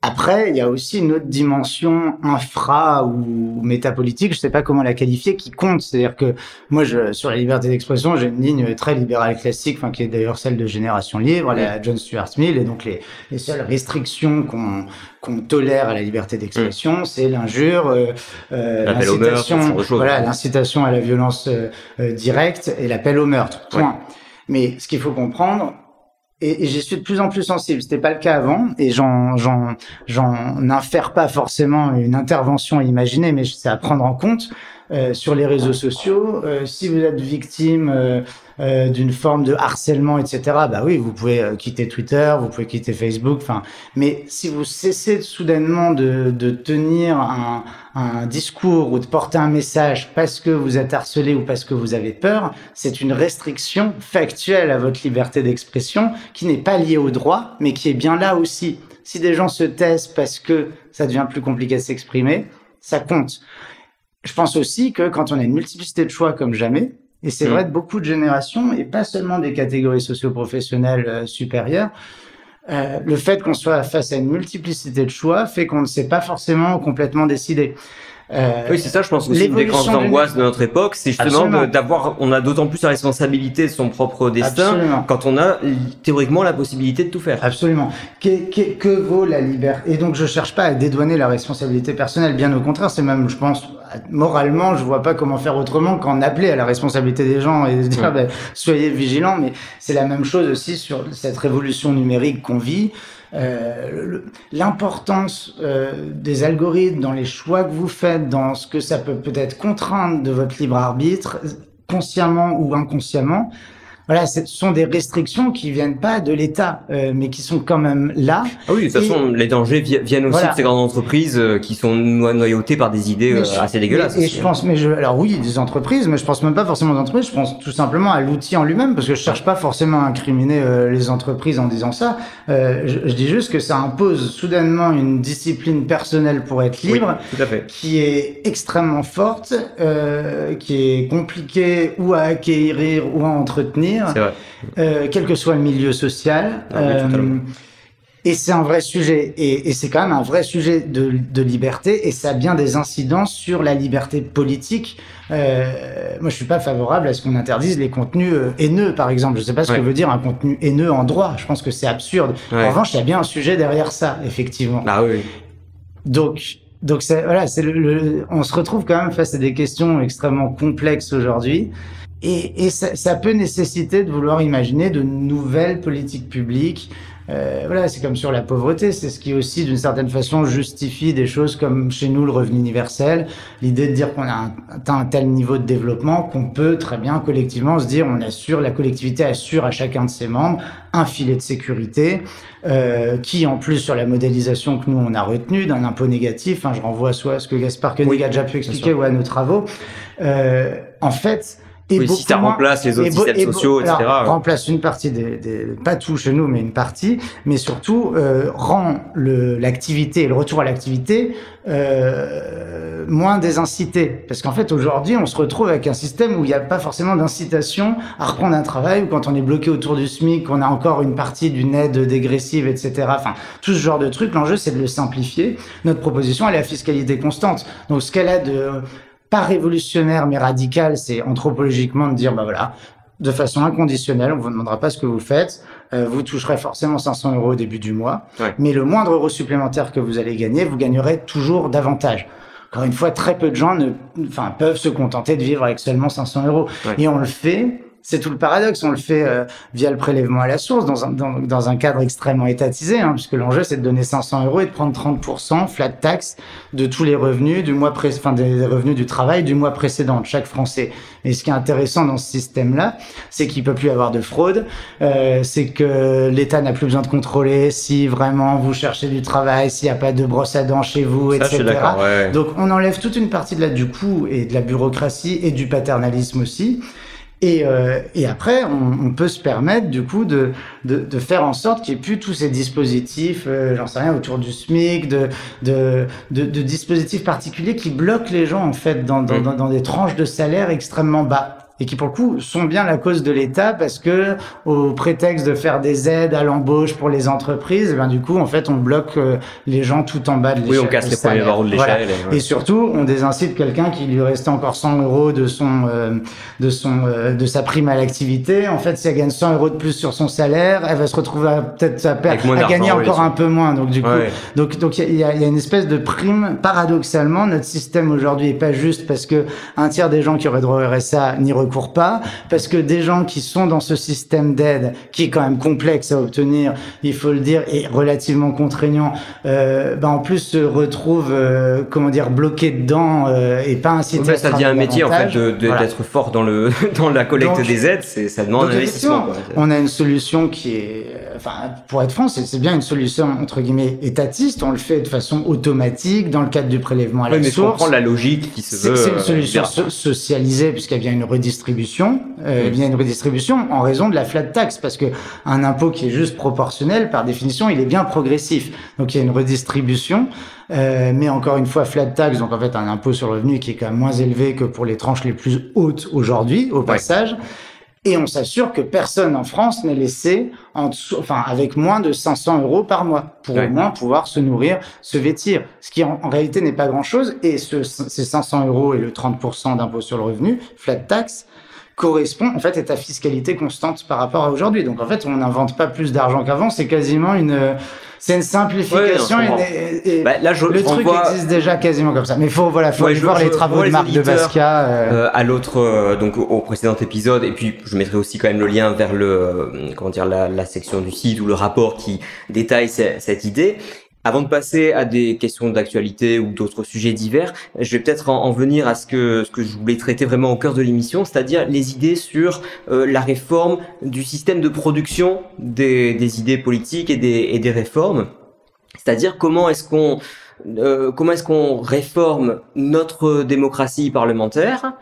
Après, il y a aussi une autre dimension infra ou métapolitique, je sais pas comment la qualifier, qui compte. C'est-à-dire que moi, sur la liberté d'expression, j'ai une ligne très libérale classique, enfin qui est d'ailleurs celle de Génération Libre, la John Stuart Mill, et donc les seules restrictions qu'on tolère à la liberté d'expression, c'est l'injure, l'incitation, l'incitation à la violence directe et l'appel au meurtre. Point. Ouais. Mais ce qu'il faut comprendre. Et j'y suis de plus en plus sensible. C'était pas le cas avant, et j'en infère pas forcément une intervention à imaginer, mais c'est à prendre en compte. Sur les réseaux sociaux, si vous êtes victime d'une forme de harcèlement, etc., bah oui, vous pouvez quitter Twitter, vous pouvez quitter Facebook, enfin, mais si vous cessez soudainement de tenir un discours ou de porter un message parce que vous êtes harcelé ou parce que vous avez peur, c'est une restriction factuelle à votre liberté d'expression qui n'est pas liée au droit, mais qui est bien là aussi. Si des gens se taisent parce que ça devient plus compliqué de s'exprimer, ça compte. Je pense aussi que quand on a une multiplicité de choix comme jamais, et c'est vrai de beaucoup de générations, et pas seulement des catégories socio-professionnelles supérieures, le fait qu'on soit face à une multiplicité de choix fait qu'on ne sait pas forcément complètement décider. Oui, c'est ça, je pense aussi une des grandes angoisses de notre époque, c'est justement on a d'autant plus la responsabilité de son propre destin quand on a théoriquement la possibilité de tout faire. Absolument. Que vaut la liberté? Et donc je cherche pas à dédouaner la responsabilité personnelle, bien au contraire, c'est même, je pense, moralement, je vois pas comment faire autrement qu'en appeler à la responsabilité des gens et dire soyez vigilants, mais c'est la même chose aussi sur cette révolution numérique qu'on vit. L'importance des algorithmes dans les choix que vous faites, dans ce que ça peut peut-être contraindre de votre libre arbitre, consciemment ou inconsciemment. Voilà, ce sont des restrictions qui viennent pas de l'État, mais qui sont quand même là. Ah oui, de toute façon, les dangers viennent aussi de ces grandes entreprises qui sont noyautées par des idées assez dégueulasses. Et je pense, alors oui, des entreprises, mais je pense même pas forcément aux entreprises. Je pense tout simplement à l'outil en lui-même, parce que je cherche pas forcément à incriminer les entreprises en disant ça. Je dis juste que ça impose soudainement une discipline personnelle pour être libre, tout à fait, qui est extrêmement forte, qui est compliquée ou à acquérir ou à entretenir. C'est vrai. Quel que soit le milieu social. Et c'est un vrai sujet. Et c'est quand même un vrai sujet de liberté. Et ça a bien des incidences sur la liberté politique. Moi, je suis pas favorable à ce qu'on interdise les contenus haineux, par exemple. Je sais pas ce que veut dire un contenu haineux en droit. Je pense que c'est absurde. En revanche, il y a bien un sujet derrière ça, effectivement. Ah oui. Donc voilà, on se retrouve quand même face à des questions extrêmement complexes aujourd'hui. Et ça peut nécessiter de vouloir imaginer de nouvelles politiques publiques. Voilà, c'est comme sur la pauvreté, c'est ce qui aussi d'une certaine façon justifie des choses comme chez nous le revenu universel, l'idée de dire qu'on a atteint un tel niveau de développement qu'on peut très bien collectivement se dire la collectivité assure à chacun de ses membres un filet de sécurité qui en plus sur la modélisation que nous on a retenue d'un impôt négatif, je renvoie soit à ce que Gaspard Koenig a déjà pu expliquer ou à nos travaux, en fait. Si ça remplace les autres systèmes sociaux, etc. Remplace une partie pas tout chez nous, mais une partie, mais surtout rend l'activité et le retour à l'activité moins désincité. Parce qu'en fait, aujourd'hui, on se retrouve avec un système où il n'y a pas forcément d'incitation à reprendre un travail, ou quand on est bloqué autour du SMIC, on a encore une partie d'une aide dégressive, etc. Enfin, tout ce genre de trucs. L'enjeu, c'est de le simplifier. Notre proposition, elle est à fiscalité constante. Donc, ce qu'elle a pas révolutionnaire mais radical, c'est anthropologiquement de dire voilà, de façon inconditionnelle, on vous demandera pas ce que vous faites, vous toucherez forcément 500 € au début du mois, ouais. mais le moindre euro supplémentaire que vous allez gagner, vous gagnerez toujours davantage. Encore une fois, très peu de gens peuvent se contenter de vivre avec seulement 500 €. Ouais. Et on le fait. C'est tout le paradoxe. On le fait via le prélèvement à la source, dans un cadre extrêmement étatisé, puisque l'enjeu c'est de donner 500 € et de prendre 30% flat tax de tous les revenus des revenus du travail du mois précédent de chaque Français. Et ce qui est intéressant dans ce système-là, c'est qu'il peut plus y avoir de fraude, c'est que l'État n'a plus besoin de contrôler si vraiment vous cherchez du travail, s'il n'y a pas de brosse à dents chez vous, ça, etc. Je suis d'accord, ouais. Donc on enlève toute une partie du coût et de la bureaucratie et du paternalisme aussi. Et après, on peut se permettre du coup de faire en sorte qu'il n'y ait plus tous ces dispositifs, j'en sais rien, autour du SMIC, de dispositifs particuliers qui bloquent les gens en fait dans des tranches de salaire extrêmement bas. Et qui pour le coup sont bien la cause de l'État parce que au prétexte de faire des aides à l'embauche pour les entreprises, du coup en fait on bloque les gens tout en bas de l'échelle. Oui, on casse les premiers barreaux de l'échelle. Voilà. Et surtout on désincite quelqu'un qui lui restait encore 100 € de sa prime à l'activité. En fait, si elle gagne 100 € de plus sur son salaire, elle va se retrouver à gagner encore un peu moins. Donc du coup, donc il y a une espèce de prime. Paradoxalement, notre système aujourd'hui est pas juste parce que un tiers des gens qui auraient droit au RSA n'y recourent pas, parce que des gens qui sont dans ce système d'aide, qui est quand même complexe à obtenir, il faut le dire, et relativement contraignant, en plus se retrouvent, bloqués dedans et pas incités à ça devient un métier en fait d'être fort dans la collecte des aides, ça demande un investissement. On a une solution qui est, pour être franc, c'est bien une solution entre guillemets étatiste. On le fait de façon automatique dans le cadre du prélèvement à la source. Mais on comprend la logique qui se veut. C'est une solution socialisée puisqu'il y a bien une redistribution. Il y a une redistribution en raison de la flat tax parce que un impôt qui est juste proportionnel, par définition, il est bien progressif. Donc il y a une redistribution. Mais encore une fois, flat tax, donc en fait un impôt sur le revenu qui est quand même moins élevé que pour les tranches les plus hautes aujourd'hui, au passage. Et on s'assure que personne en France n'est laissé avec moins de 500 € par mois pour au moins pouvoir se nourrir, se vêtir. Ce qui en réalité n'est pas grand chose. Et ces 500 € et le 30% d'impôt sur le revenu, flat tax, correspond, en fait, à ta fiscalité constante par rapport à aujourd'hui. Donc, en fait, on n'invente pas plus d'argent qu'avant. C'est quasiment une simplification. Le truc existe déjà quasiment comme ça. Mais faut aller voir les travaux de Marc de Basquiat. À l'autre, donc au précédent épisode. Et puis, je mettrai aussi quand même le lien vers la section du site ou le rapport qui détaille cette idée. Avant de passer à des questions d'actualité ou d'autres sujets divers, je vais peut-être en venir à ce que je voulais traiter vraiment au cœur de l'émission, c'est-à-dire les idées sur la réforme du système de production des idées politiques et des réformes. C'est-à-dire comment est-ce qu'on réforme notre démocratie parlementaire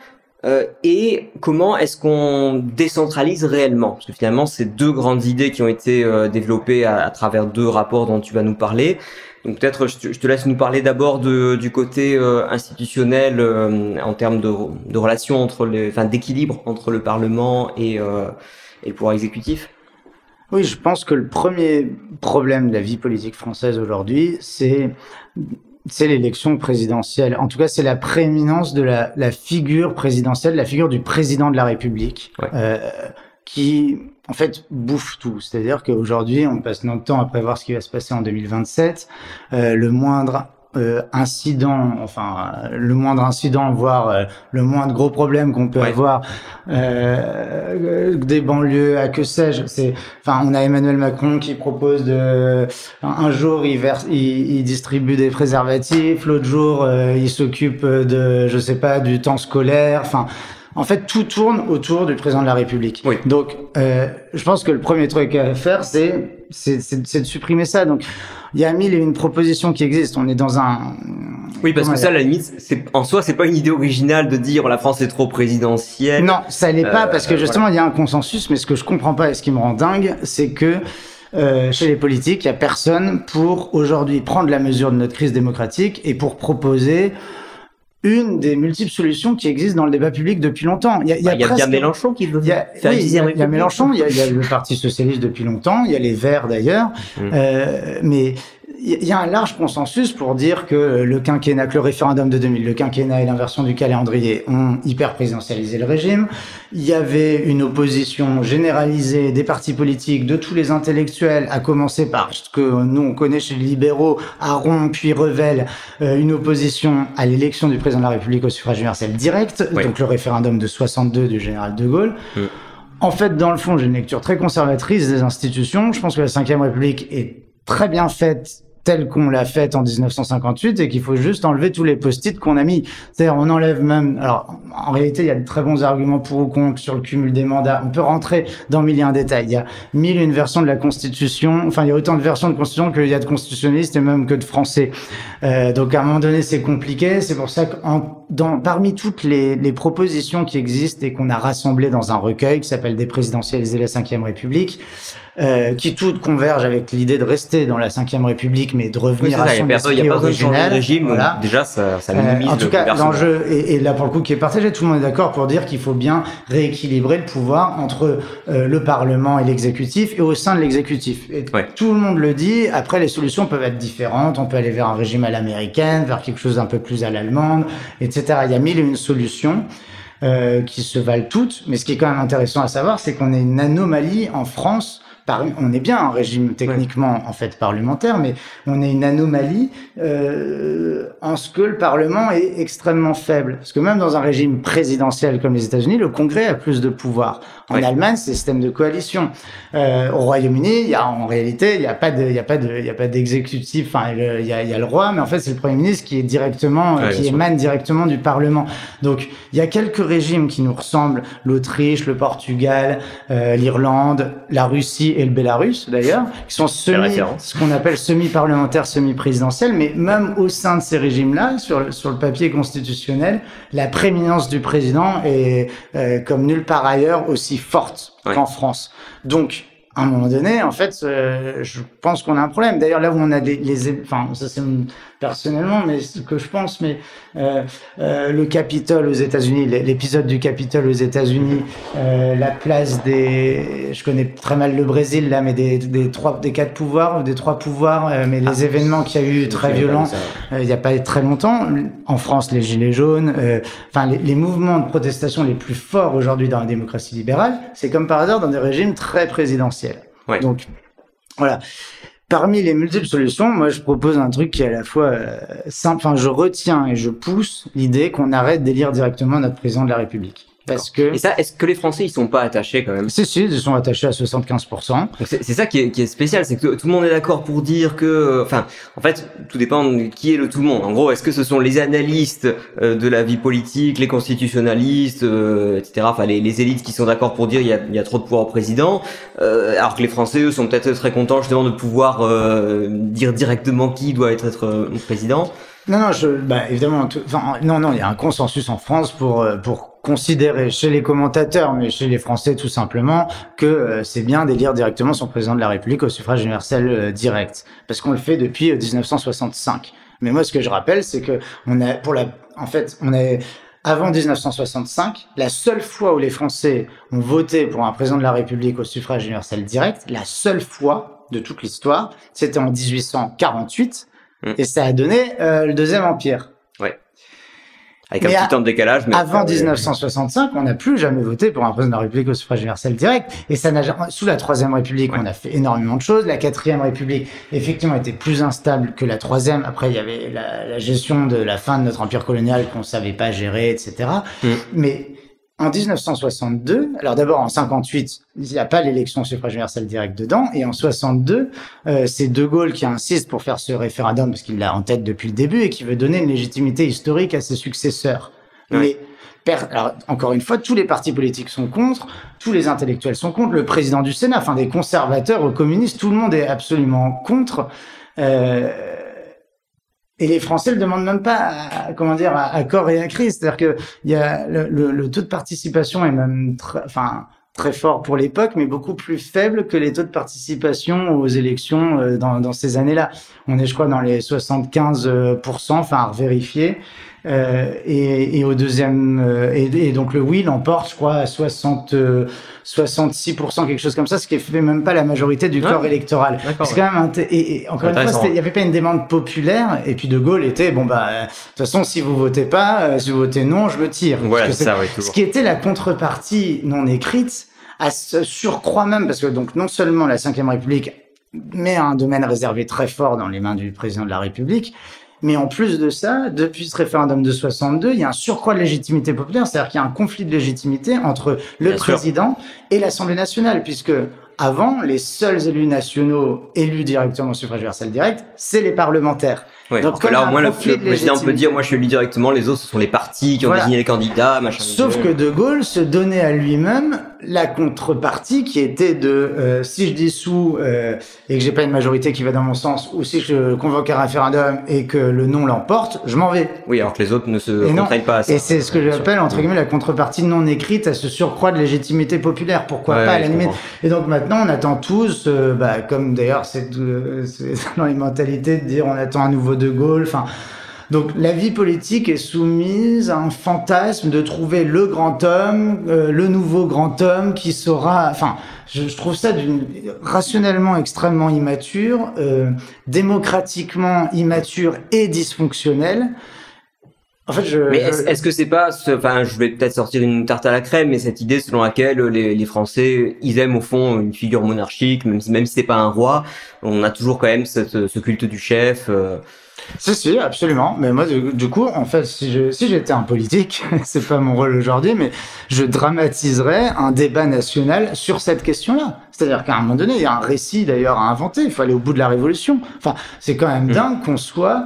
et comment est-ce qu'on décentralise réellement? Parce que finalement, c'est deux grandes idées qui ont été développées à travers deux rapports dont tu vas nous parler. Donc peut-être je te laisse nous parler d'abord du côté institutionnel en termes de relations d'équilibre entre le Parlement et le pouvoir exécutif. Oui, je pense que le premier problème de la vie politique française aujourd'hui, c'est l'élection présidentielle. En tout cas, c'est la prééminence de la figure présidentielle, la figure du président de la République, qui, en fait, bouffe tout. C'est-à-dire qu'aujourd'hui, on passe notre temps à prévoir ce qui va se passer en 2027. Le moindre incident, voire le moindre gros problème qu'on peut avoir, des banlieues, que sais-je. On a Emmanuel Macron qui propose un jour il distribue des préservatifs, l'autre jour il s'occupe du temps scolaire. En fait, tout tourne autour du président de la République. Oui. Donc, je pense que le premier truc à faire, c'est de supprimer ça. Donc, il y a 1001 propositions qui existent. On est dans un... Oui, parce que ça, à la limite, en soi, c'est pas une idée originale de dire la France est trop présidentielle. Non, ça l'est pas, parce que justement, il y a un consensus, mais ce que je comprends pas et ce qui me rend dingue, c'est que chez les politiques, il y a personne pour aujourd'hui prendre la mesure de notre crise démocratique et pour proposer une des multiples solutions qui existent dans le débat public depuis longtemps. Il y a bien Mélenchon qui veut faire diviser. Il y a Mélenchon, il y a le Parti socialiste depuis longtemps, il y a les Verts d'ailleurs, mais il y a un large consensus pour dire que le quinquennat, que le référendum de 2000, le quinquennat et l'inversion du calendrier ont hyper présidentialisé le régime. Il y avait une opposition généralisée des partis politiques, de tous les intellectuels, à commencer par ce que nous on connaît chez les libéraux, Aron puis Revel, une opposition à l'élection du président de la République au suffrage universel direct, donc le référendum de 62 du général de Gaulle. En fait, dans le fond, j'ai une lecture très conservatrice des institutions. Je pense que la Ve République est très bien faite telle qu'on l'a faite en 1958 et qu'il faut juste enlever tous les post-it qu'on a mis. C'est-à-dire, on enlève même... Alors, en réalité, il y a de très bons arguments pour ou contre sur le cumul des mandats. On peut rentrer dans mille et un détails. Il y a mille et une versions de la Constitution. Enfin, il y a autant de versions de Constitution qu'il y a de constitutionnalistes et même que de Français. Donc, à un moment donné, c'est compliqué. C'est pour ça que parmi toutes les propositions qui existent et qu'on a rassemblées dans un recueil qui s'appelle Des présidentialiser la Ve République, qui toutes convergent avec l'idée de rester dans la Ve République, mais de revenir à son esprit originel. Il n'y a pas besoin de changer de régime, voilà. Déjà, ça minimise en tout cas, l'enjeu, et là pour le coup qui est partagé, tout le monde est d'accord pour dire qu'il faut bien rééquilibrer le pouvoir entre le Parlement et l'exécutif, et au sein de l'exécutif. Et tout le monde le dit, après les solutions peuvent être différentes, on peut aller vers un régime à l'américaine, vers quelque chose d'un peu plus à l'allemande, etc. Il y a mille et une solutions. Qui se valent toutes, mais ce qui est quand même intéressant à savoir, c'est qu'on est une anomalie en France. On est bien un régime techniquement en fait parlementaire, mais on est une anomalie en ce que le Parlement est extrêmement faible. Parce que même dans un régime présidentiel comme les États-Unis, le Congrès a plus de pouvoir. En Allemagne, c'est système de coalition. Au Royaume-Uni, en réalité, il y a pas d'exécutif. Enfin, il y a le roi, mais en fait, c'est le Premier ministre qui est directement, qui émane directement du Parlement. Donc, il y a quelques régimes qui nous ressemblent: l'Autriche, le Portugal, l'Irlande, la Russie et le Bélarus d'ailleurs, qui sont ce qu'on appelle semi-parlementaires, semi-présidentiels, mais même au sein de ces régimes-là, sur le papier constitutionnel, la prééminence du président est comme nulle part ailleurs aussi forte qu'en France. Donc, à un moment donné, en fait, je pense qu'on a un problème. D'ailleurs, là où on a enfin, ça c'est personnellement, mais ce que je pense, mais le Capitole aux États-Unis, l'épisode du Capitole aux États-Unis, la place je connais très mal le Brésil là, mais des quatre pouvoirs ou des trois pouvoirs, mais les événements qu'il y a eu très violents, il n'y a pas très longtemps. En France, les gilets jaunes, enfin les mouvements de protestation les plus forts aujourd'hui dans la démocratie libérale, c'est comme par hasard dans des régimes très présidentiels. Donc voilà. Parmi les multiples solutions, moi je propose un truc qui est à la fois simple. Enfin, je retiens et je pousse l'idée qu'on arrête d'élire directement notre président de la République. Et ça, est-ce que les Français, ils sont pas attachés quand même? Si, ils sont attachés à 75%. C'est ça qui est spécial, c'est que tout le monde est d'accord pour dire que, enfin, en fait, tout dépend de qui est le tout le monde. En gros, est-ce que ce sont les analystes de la vie politique, les constitutionnalistes, etc. Enfin, les élites qui sont d'accord pour dire il y a trop de pouvoir au président, alors que les Français, eux, sont peut-être très contents justement de pouvoir dire directement qui doit être président. Non, évidemment, il y a un consensus en France pour considérer chez les commentateurs, mais chez les Français tout simplement, que c'est bien d'élire directement son président de la République au suffrage universel direct, parce qu'on le fait depuis 1965. Mais moi, ce que je rappelle, c'est que avant 1965, la seule fois où les Français ont voté pour un président de la République au suffrage universel direct, la seule fois de toute l'histoire, c'était en 1848. Et ça a donné le Deuxième Empire. Ouais. Avec un petit temps de décalage. Mais avant 1965, on n'a plus jamais voté pour un président de la République au suffrage universel direct. Et ça sous la Troisième République, on a fait énormément de choses. La Quatrième République, effectivement, était plus instable que la Troisième. Après, il y avait la gestion de la fin de notre empire colonial qu'on savait pas gérer, etc. Mais en 1962, alors d'abord en 58, il n'y a pas l'élection au suffrage universel direct dedans, et en 62, c'est De Gaulle qui insiste pour faire ce référendum parce qu'il l'a en tête depuis le début et qui veut donner une légitimité historique à ses successeurs. Mais alors, encore une fois, tous les partis politiques sont contre, tous les intellectuels sont contre, le président du Sénat, enfin des conservateurs aux communistes, tout le monde est absolument contre. Et les Français le demandent même pas, à corps et à cri. C'est-à-dire que il y a le taux de participation est même très fort pour l'époque, mais beaucoup plus faible que les taux de participation aux élections dans ces années-là. On est, je crois, dans les 75%, enfin à revérifier. Et au deuxième, et donc le oui l'emporte, je crois, à 66%, quelque chose comme ça, ce qui fait même pas la majorité du corps électoral. C'est quand même et encore une fois, il y avait pas une demande populaire, et puis De Gaulle était, bon bah, de toute façon, si vous votez pas, si vous votez non, je me tire. Voilà, c'est ça, oui, ce qui était la contrepartie non écrite, à ce surcroît même, parce que donc non seulement la Ve République met un domaine réservé très fort dans les mains du président de la République, mais en plus de ça, depuis ce référendum de 62, il y a un surcroît de légitimité populaire, c'est-à-dire qu'il y a un conflit de légitimité entre le président et l'Assemblée nationale, puisque avant, les seuls élus nationaux élus directement au suffrage universel direct, c'est les parlementaires. Ouais, donc là, au moins, le président peut dire, moi, je suis élu directement, les autres, ce sont les partis qui ont désigné les candidats, machin. Sauf que De Gaulle se donnait à lui-même la contrepartie qui était de, si je dissous, et que j'ai pas une majorité qui va dans mon sens, ou si je convoque un référendum et que le non l'emporte, je m'en vais. Oui, alors que les autres ne se contraignent pas à ça. Et c'est ce que j'appelle, entre guillemets, la contrepartie non écrite à ce surcroît de légitimité populaire. Pourquoi pas, à la limite. Et donc maintenant, on attend tous, comme d'ailleurs, c'est dans les mentalités de dire on attend un nouveau De Gaulle, enfin. Donc la vie politique est soumise à un fantasme de trouver le grand homme, le nouveau grand homme qui saura. Enfin, je trouve ça rationnellement extrêmement immature, démocratiquement immature et dysfonctionnel. En fait, mais est-ce que c'est pas, enfin, je vais peut-être sortir une tarte à la crème, mais cette idée selon laquelle les Français, ils aiment au fond une figure monarchique, même si c'est pas un roi, on a toujours quand même ce culte du chef. Si, absolument. Mais moi, du coup, en fait, si j'étais un politique, c'est pas mon rôle aujourd'hui, mais je dramatiserais un débat national sur cette question-là. C'est-à-dire qu'à un moment donné, il y a un récit d'ailleurs à inventer. Il faut aller au bout de la révolution. Enfin, c'est quand même dingue qu'on soit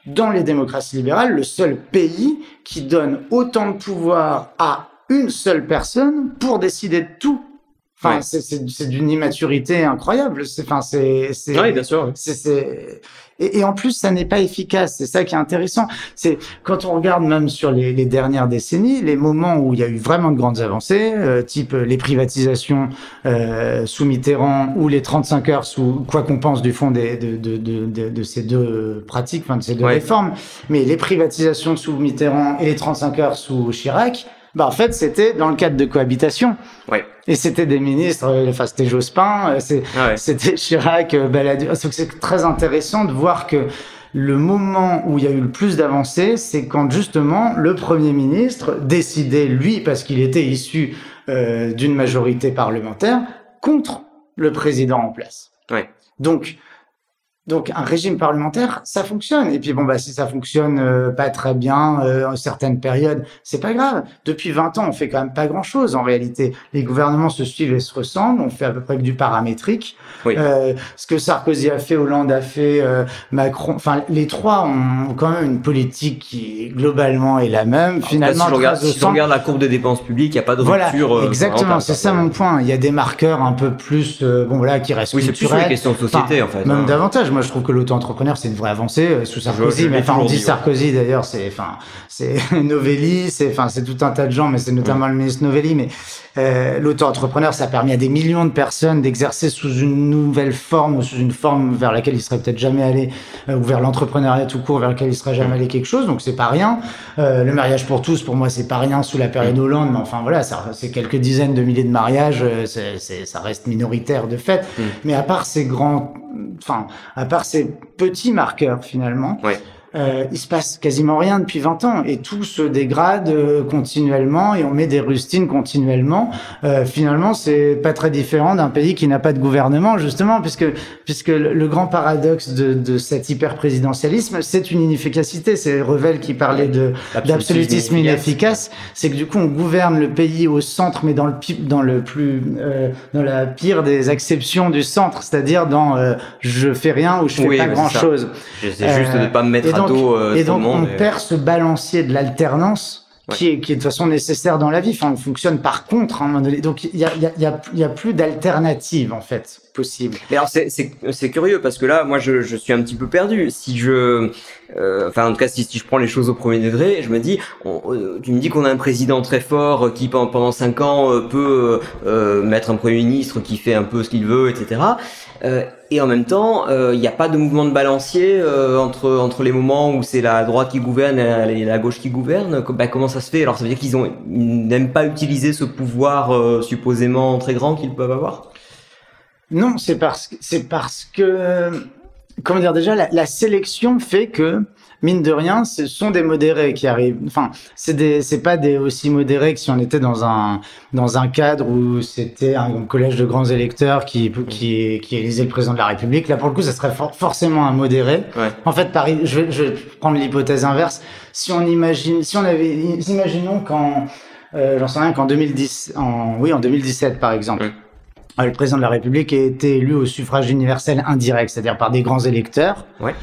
dans les démocraties libérales le seul pays qui donne autant de pouvoir à une seule personne pour décider de tout. Enfin, c'est d'une immaturité incroyable. Oui, bien sûr. Et en plus, ça n'est pas efficace. C'est ça qui est intéressant. C'est quand on regarde même sur les dernières décennies, les moments où il y a eu vraiment de grandes avancées, type les privatisations sous Mitterrand ou les 35 heures sous quoi qu'on pense du fond de ces deux pratiques, enfin de ces deux réformes. Mais les privatisations sous Mitterrand et les 35 heures sous Chirac, en fait, c'était dans le cadre de cohabitation. Ouais. Et c'était des ministres, enfin, c'était Jospin, c'était Chirac, Balladur. Donc, c'est très intéressant de voir que le moment où il y a eu le plus d'avancées, c'est quand, justement, le Premier ministre décidait, lui, parce qu'il était issu d'une majorité parlementaire, contre le président en place. Ouais. Donc, un régime parlementaire, ça fonctionne. Et puis, si ça fonctionne pas très bien en certaines périodes, c'est pas grave. Depuis 20 ans, on fait quand même pas grand-chose, en réalité. Les gouvernements se suivent et se ressemblent. On fait à peu près que du paramétrique. Oui. Ce que Sarkozy a fait, Hollande a fait, Macron... Enfin, les trois ont quand même une politique qui, globalement, est la même. Finalement, si on regarde la courbe des dépenses publiques, il n'y a pas de rupture. Voilà, exactement. C'est ça mon point. Il y a des marqueurs un peu plus, qui restent culturels. C'est plus une question de société, en fait. Même davantage. Moi, je trouve que l'auto-entrepreneur, c'est une vraie avancée sous Sarkozy. Mais on dit Sarkozy d'ailleurs, c'est Novelli, c'est tout un tas de gens, mais c'est notamment le ministre Novelli. Mais l'auto-entrepreneur, ça a permis à des millions de personnes d'exercer sous une nouvelle forme ou sous une forme vers laquelle ils seraient peut-être jamais allés, ou vers l'entrepreneuriat tout court vers lequel ils seraient jamais allés quelque chose. Donc c'est pas rien. Le mariage pour tous, pour moi, c'est pas rien sous la période Hollande, mais enfin voilà, c'est quelques dizaines de milliers de mariages, ça reste minoritaire de fait. Mais à part ces petits marqueurs finalement, il se passe quasiment rien depuis 20 ans et tout se dégrade continuellement et on met des rustines continuellement. Finalement, c'est pas très différent d'un pays qui n'a pas de gouvernement, justement, puisque le grand paradoxe de cet hyper-présidentialisme, c'est une inefficacité. C'est Revel qui parlait d'absolutisme inefficace. C'est que du coup, on gouverne le pays au centre, mais dans la pire des acceptions du centre, c'est-à-dire dans je fais rien ou je fais pas grand-chose. J'essaie juste de pas me mettre à dos et donc on perd ce balancier de l'alternance qui est de toute façon nécessaire dans la vie. Enfin, on fonctionne par contre à un moment donné. Donc il y a plus d'alternative en fait possible. Mais alors c'est curieux parce que là moi je suis un petit peu perdu. Si enfin en tout cas si je prends les choses au premier degré, je me dis tu me dis qu'on a un président très fort qui pendant 5 ans peut mettre un premier ministre qui fait un peu ce qu'il veut, etc. Et en même temps, il n'y a pas de mouvement de balancier entre les moments où c'est la droite qui gouverne et la gauche qui gouverne. Comment ça se fait? Alors ça veut dire qu'ils n'aiment pas utiliser ce pouvoir supposément très grand qu'ils peuvent avoir? Non, c'est parce que comment dire, déjà la sélection fait que mine de rien, ce sont des modérés qui arrivent. Enfin, c'est pas des aussi modérés que si on était dans un cadre où c'était un collège de grands électeurs qui élisait le président de la République. Là, pour le coup, ça serait forcément un modéré. Ouais. En fait, je vais prendre l'hypothèse inverse. Imaginons j'en sais rien, qu'en 2017 par exemple. Le président de la République a été élu au suffrage universel indirect, c'est-à-dire par des grands électeurs. Ouais.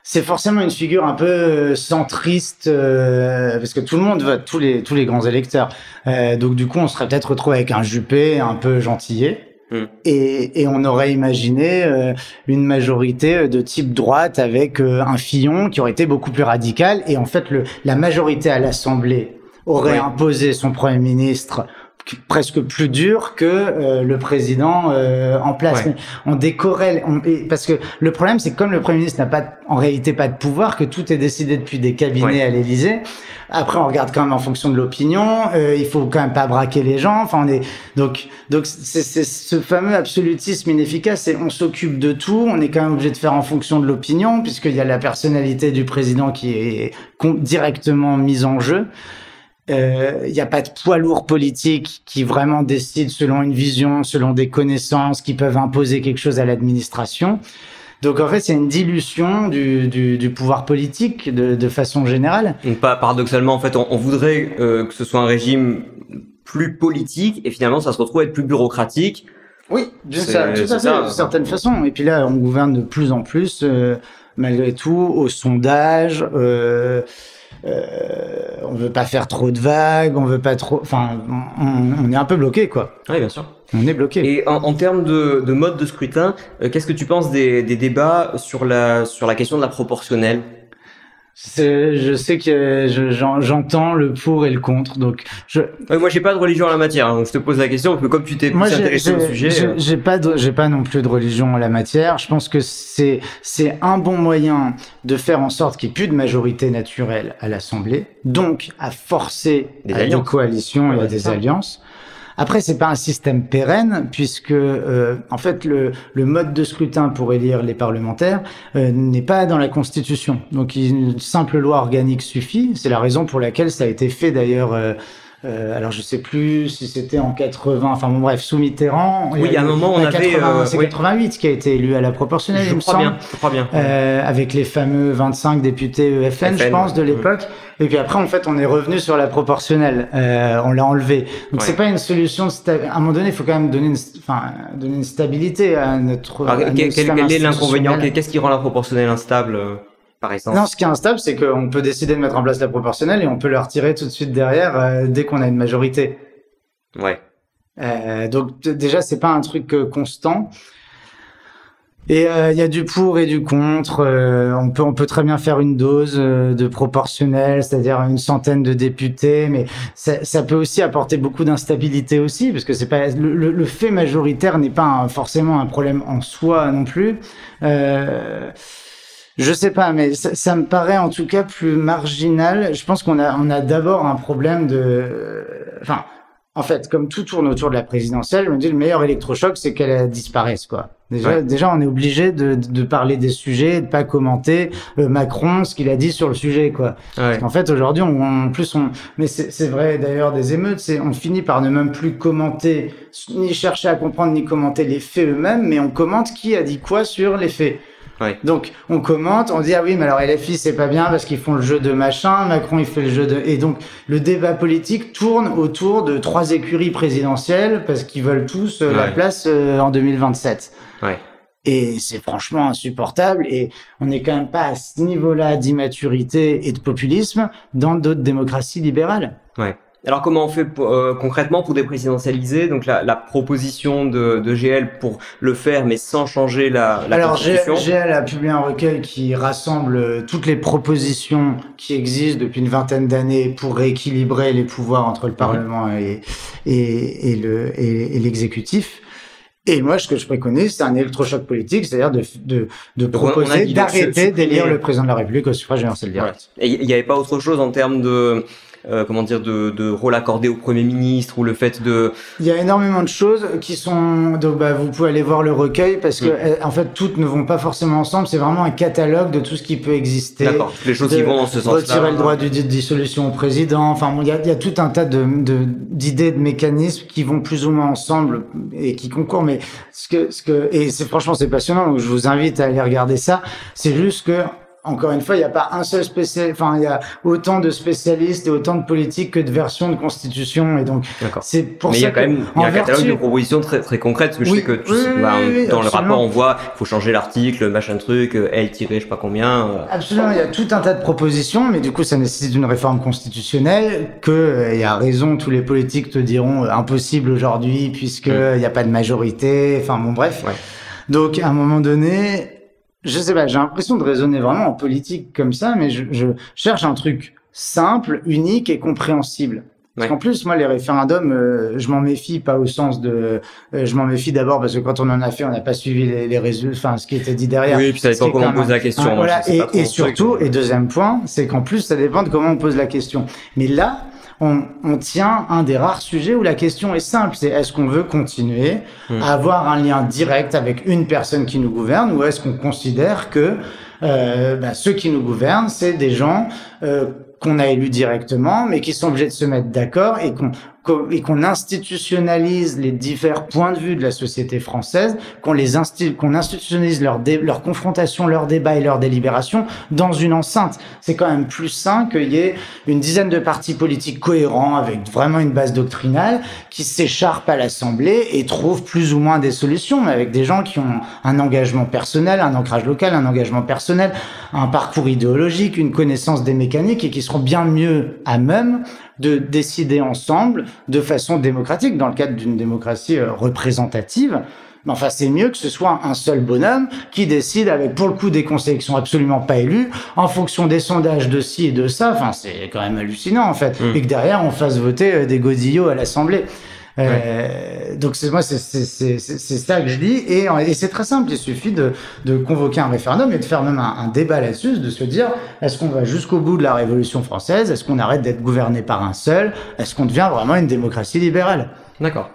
C'est forcément une figure un peu centriste, parce que tout le monde vote, tous les grands électeurs. Donc du coup, on serait peut-être retrouvé avec un Juppé un peu gentillet. Et on aurait imaginé une majorité de type droite avec un Fillon qui aurait été beaucoup plus radical. Et en fait, la majorité à l'Assemblée aurait imposé son Premier ministre presque plus dur que le président en place. Ouais. On décorrèle, parce que le problème, c'est que comme le Premier ministre n'a en réalité pas de pouvoir, que tout est décidé depuis des cabinets à l'Élysée. Après, on regarde quand même en fonction de l'opinion. Il faut quand même pas braquer les gens. Enfin, donc c'est ce fameux absolutisme inefficace. On s'occupe de tout. On est quand même obligé de faire en fonction de l'opinion, puisqu'il y a la personnalité du président qui est directement mise en jeu. Il n'y a pas de poids lourd politique qui vraiment décide selon une vision, selon des connaissances qui peuvent imposer quelque chose à l'administration. Donc en fait, c'est une dilution du pouvoir politique de façon générale. Donc paradoxalement, en fait, on voudrait que ce soit un régime plus politique et finalement, ça se retrouve à être plus bureaucratique. Oui, tout à fait, d'une certaine façon. Et puis là, on gouverne de plus en plus, malgré tout, au sondage. On veut pas faire trop de vagues, on veut pas trop. Enfin, on est un peu bloqué, quoi. Oui, bien sûr. On est bloqué. Et en termes de mode de scrutin, qu'est-ce que tu penses des débats sur la question de la proportionnelle? Je sais que j'entends le pour et le contre, donc moi j'ai pas de religion en la matière, hein, donc je te pose la question parce que comme tu t'es plus intéressé au sujet. J'ai pas non plus de religion en la matière. Je pense que c'est un bon moyen de faire en sorte qu'il n'y ait plus de majorité naturelle à l'Assemblée, donc à forcer des coalitions et à des alliances. Après, c'est pas un système pérenne puisque en fait le mode de scrutin pour élire les parlementaires n'est pas dans la Constitution. Donc une simple loi organique suffit. C'est la raison pour laquelle ça a été fait d'ailleurs. Alors je sais plus si c'était en 80. Enfin bon, bref, sous Mitterrand. Oui, à un moment on avait. C'est 88 qui a été élu à la proportionnelle. Je crois bien. Avec les fameux 25 députés EFN, je pense, de l'époque. Et puis après, en fait, on est revenu sur la proportionnelle. On l'a enlevé. Donc c'est pas une solution. À un moment donné, il faut quand même donner une stabilité à notre. Quel est l'inconvénient? Qu'est-ce qui rend la proportionnelle instable? Par exemple. Non, ce qui est instable, c'est qu'on peut décider de mettre en place la proportionnelle et on peut le retirer tout de suite derrière dès qu'on a une majorité. Ouais. Donc déjà, c'est pas un truc constant. Et il y a du pour et du contre. On peut très bien faire une dose de proportionnelle, c'est-à-dire une centaine de députés, mais ça peut aussi apporter beaucoup d'instabilité aussi, parce que c'est pas le fait majoritaire n'est pas forcément un problème en soi non plus. Je sais pas, mais ça me paraît en tout cas plus marginal. Je pense qu'on a d'abord un problème enfin, en fait, comme tout tourne autour de la présidentielle, je me dis le meilleur électrochoc, c'est qu'elle disparaisse, quoi. Déjà, on est obligé de parler des sujets, de pas commenter Macron, ce qu'il a dit sur le sujet, quoi. Parce qu'en fait, aujourd'hui, mais c'est vrai d'ailleurs des émeutes, on finit par ne même plus commenter, ni chercher à comprendre, ni commenter les faits eux-mêmes, mais on commente qui a dit quoi sur les faits. Donc on commente, on dit ah oui mais alors LFI c'est pas bien parce qu'ils font le jeu de machin, Macron il fait le jeu de... Et donc le débat politique tourne autour de 3 écuries présidentielles parce qu'ils veulent tous la place en 2027. Et c'est franchement insupportable et on n'est quand même pas à ce niveau-là d'immaturité et de populisme dans d'autres démocraties libérales. Alors comment on fait concrètement pour déprésidentialiser? Donc la proposition de GL pour le faire, mais sans changer la Constitution. GL a publié un recueil qui rassemble toutes les propositions qui existent depuis une vingtaine d'années pour rééquilibrer les pouvoirs entre le Parlement et l'exécutif. Et moi, ce que je préconise, c'est un électrochoc politique, c'est-à-dire de proposer d'arrêter d'élire le président de la République au suffrage universel direct. Et il n'y avait pas autre chose en termes de de rôle accordé au Premier ministre ou le fait de... Il y a énormément de choses qui sont... Donc, vous pouvez aller voir le recueil parce que, en fait, toutes ne vont pas forcément ensemble. C'est vraiment un catalogue de tout ce qui peut exister. D'accord. Les choses qui vont dans ce sens-là. Retirer le droit de dissolution au président. Enfin, il y a tout un tas d'idées, de mécanismes qui vont plus ou moins ensemble et qui concourent. Mais et franchement, c'est passionnant. Donc, je vous invite à aller regarder ça. C'est juste que, encore une fois, il n'y a pas un seul spécialiste. Enfin, il y a autant de spécialistes et autant de politiques que de versions de constitution. Et donc, c'est pour ça. Mais il y a quand même un catalogue de propositions très très concrètes. Parce que je sais que dans le rapport, on voit, il faut changer l'article, machin truc, L tiré, je sais pas combien. Absolument, il y a tout un tas de propositions, mais du coup, ça nécessite une réforme constitutionnelle. Il y a raison, tous les politiques te diront impossible aujourd'hui puisque il n'y a pas de majorité. Enfin bon, bref. Ouais. Donc, à un moment donné. Je sais pas, j'ai l'impression de raisonner vraiment en politique comme ça, mais je cherche un truc simple, unique et compréhensible. Parce qu'en plus, moi, les référendums, je m'en méfie, pas au sens de... je m'en méfie d'abord parce que quand on en a fait, on n'a pas suivi les résultats, enfin, ce qui était dit derrière. Oui, puis ça dépend comment on pose la question. Voilà, et surtout, et deuxième point, c'est qu'en plus, ça dépend de comment on pose la question. Mais là, on tient un des rares sujets où la question est simple, c'est est-ce qu'on veut continuer à avoir un lien direct avec une personne qui nous gouverne ou est-ce qu'on considère que ceux qui nous gouvernent, c'est des gens qu'on a élus directement, mais qui sont obligés de se mettre d'accord et qu'on institutionnalise les divers points de vue de la société française, qu'on institutionnalise leur confrontation, leur débat et leur délibération dans une enceinte. C'est quand même plus sain qu'il y ait une dizaine de partis politiques cohérents avec vraiment une base doctrinale qui s'écharpent à l'Assemblée et trouvent plus ou moins des solutions, mais avec des gens qui ont un engagement personnel, un ancrage local, un engagement personnel, un parcours idéologique, une connaissance des mécaniques et qui seront bien mieux à même de décider ensemble de façon démocratique, dans le cadre d'une démocratie représentative. Mais enfin, c'est mieux que ce soit un seul bonhomme qui décide avec, pour le coup, des conseillers qui sont absolument pas élus, en fonction des sondages de ci et de ça. Enfin, c'est quand même hallucinant, en fait. Et que derrière, on fasse voter des godillots à l'Assemblée. Donc c'est ça que je dis et c'est très simple, il suffit de convoquer un référendum et de faire même un débat là-dessus, de se dire est-ce qu'on va jusqu'au bout de la Révolution française, est-ce qu'on arrête d'être gouverné par un seul, est-ce qu'on devient vraiment une démocratie libérale. D'accord.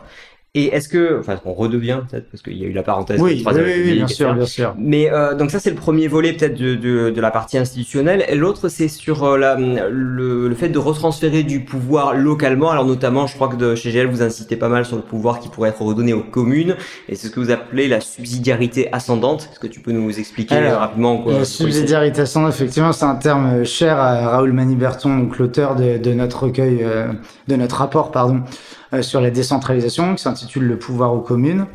Et est-ce que, enfin, on redevient peut-être parce qu'il y a eu la parenthèse. Oui, bien sûr. Mais donc ça c'est le premier volet peut-être de la partie institutionnelle. Et l'autre c'est sur le fait de retransférer du pouvoir localement. Alors notamment, je crois que chez GL vous incitez pas mal sur le pouvoir qui pourrait être redonné aux communes. Et c'est ce que vous appelez la subsidiarité ascendante. Est-ce que tu peux nous expliquer rapidement quoi? La subsidiarité ascendante, effectivement, c'est un terme cher à Raoul Maniberton, donc l'auteur de notre recueil, de notre rapport, sur la décentralisation, qui s'intitule Le pouvoir aux communes.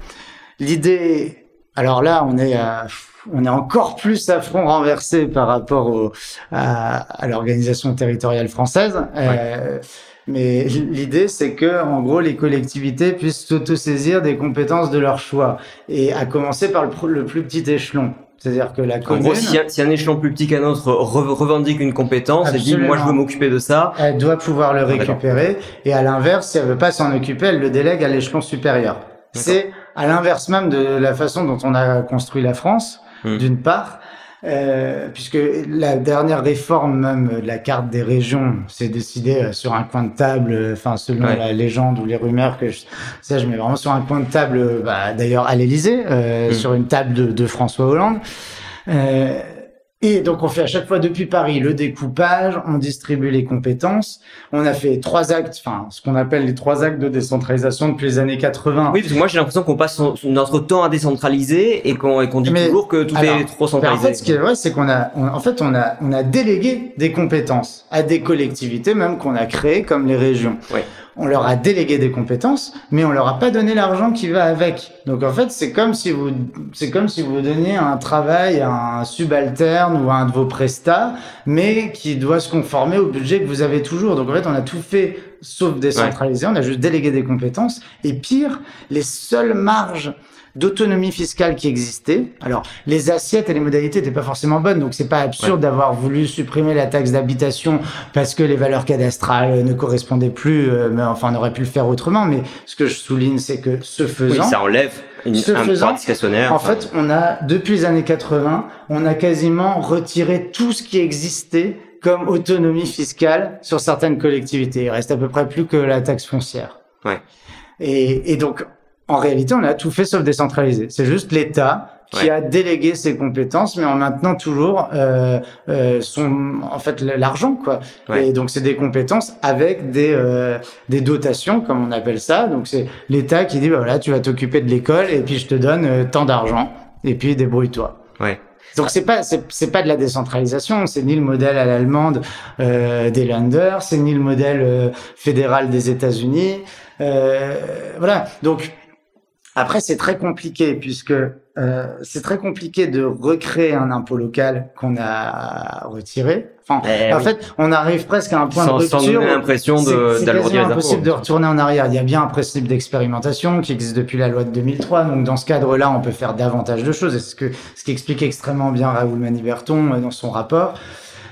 L'idée, alors là, on est encore plus à front renversé par rapport à l'organisation territoriale française. Mais l'idée, c'est que, en gros, les collectivités puissent s'autosaisir des compétences de leur choix, et à commencer par le plus petit échelon. C'est-à-dire que la commune... En gros, si un échelon plus petit qu'un autre revendique une compétence et dit « moi je veux m'occuper de ça », elle doit pouvoir le récupérer. Et à l'inverse, si elle veut pas s'en occuper, elle le délègue à l'échelon supérieur. C'est à l'inverse même de la façon dont on a construit la France, d'une part, puisque la dernière réforme même de la carte des régions s'est décidée sur un coin de table, enfin selon la légende ou les rumeurs que je mets vraiment sur un coin de table, d'ailleurs à l'Élysée, sur une table de François Hollande. Et donc on fait à chaque fois depuis Paris le découpage, on distribue les compétences. On a fait 3 actes, enfin ce qu'on appelle les 3 actes de décentralisation depuis les années 80. Oui, parce que moi j'ai l'impression qu'on passe notre temps à décentraliser et qu'on dit toujours que tout est trop centralisé. En fait, ce qui est vrai, c'est qu'on a délégué des compétences à des collectivités même qu'on a créées comme les régions. Oui. On leur a délégué des compétences, mais on leur a pas donné l'argent qui va avec. Donc en fait, c'est comme si vous donniez un travail à un subalterne ou à un de vos prestats, mais qui doit se conformer au budget que vous avez toujours. Donc en fait, on a tout fait sauf décentralisé, on a juste délégué des compétences. Et pire, les seules marges d'autonomie fiscale qui existaient. Alors, les assiettes et les modalités n'étaient pas forcément bonnes, donc c'est pas absurde d'avoir voulu supprimer la taxe d'habitation parce que les valeurs cadastrales ne correspondaient plus, mais enfin, on aurait pu le faire autrement, mais ce que je souligne, c'est que ce faisant... Oui, ça enlève un pouvoir discrétionnaire. En fait, on a, depuis les années 80, on a quasiment retiré tout ce qui existait comme autonomie fiscale sur certaines collectivités. Il reste à peu près plus que la taxe foncière. Ouais. Et donc, en réalité, on a tout fait sauf décentraliser. C'est juste l'État qui a délégué ses compétences, mais en maintenant toujours en fait l'argent, quoi. Ouais. Et donc c'est des compétences avec des dotations, comme on appelle ça. Donc c'est l'État qui dit bah voilà, tu vas t'occuper de l'école et puis je te donne tant d'argent et puis débrouille-toi. Ouais. Donc c'est pas de la décentralisation, c'est ni le modèle à l'allemande des Länder, c'est ni le modèle fédéral des États-Unis. Voilà. Donc après, c'est très compliqué puisque c'est très compliqué de recréer un impôt local qu'on a retiré. Enfin, en fait, on arrive presque à un point de rupture. Sans donner l'impression c'est d'alourdir les impôts. impossible de retourner en arrière. Il y a bien un principe d'expérimentation qui existe depuis la loi de 2003. Donc, dans ce cadre-là, on peut faire davantage de choses. Et ce qui explique extrêmement bien Raoul Maniberton dans son rapport.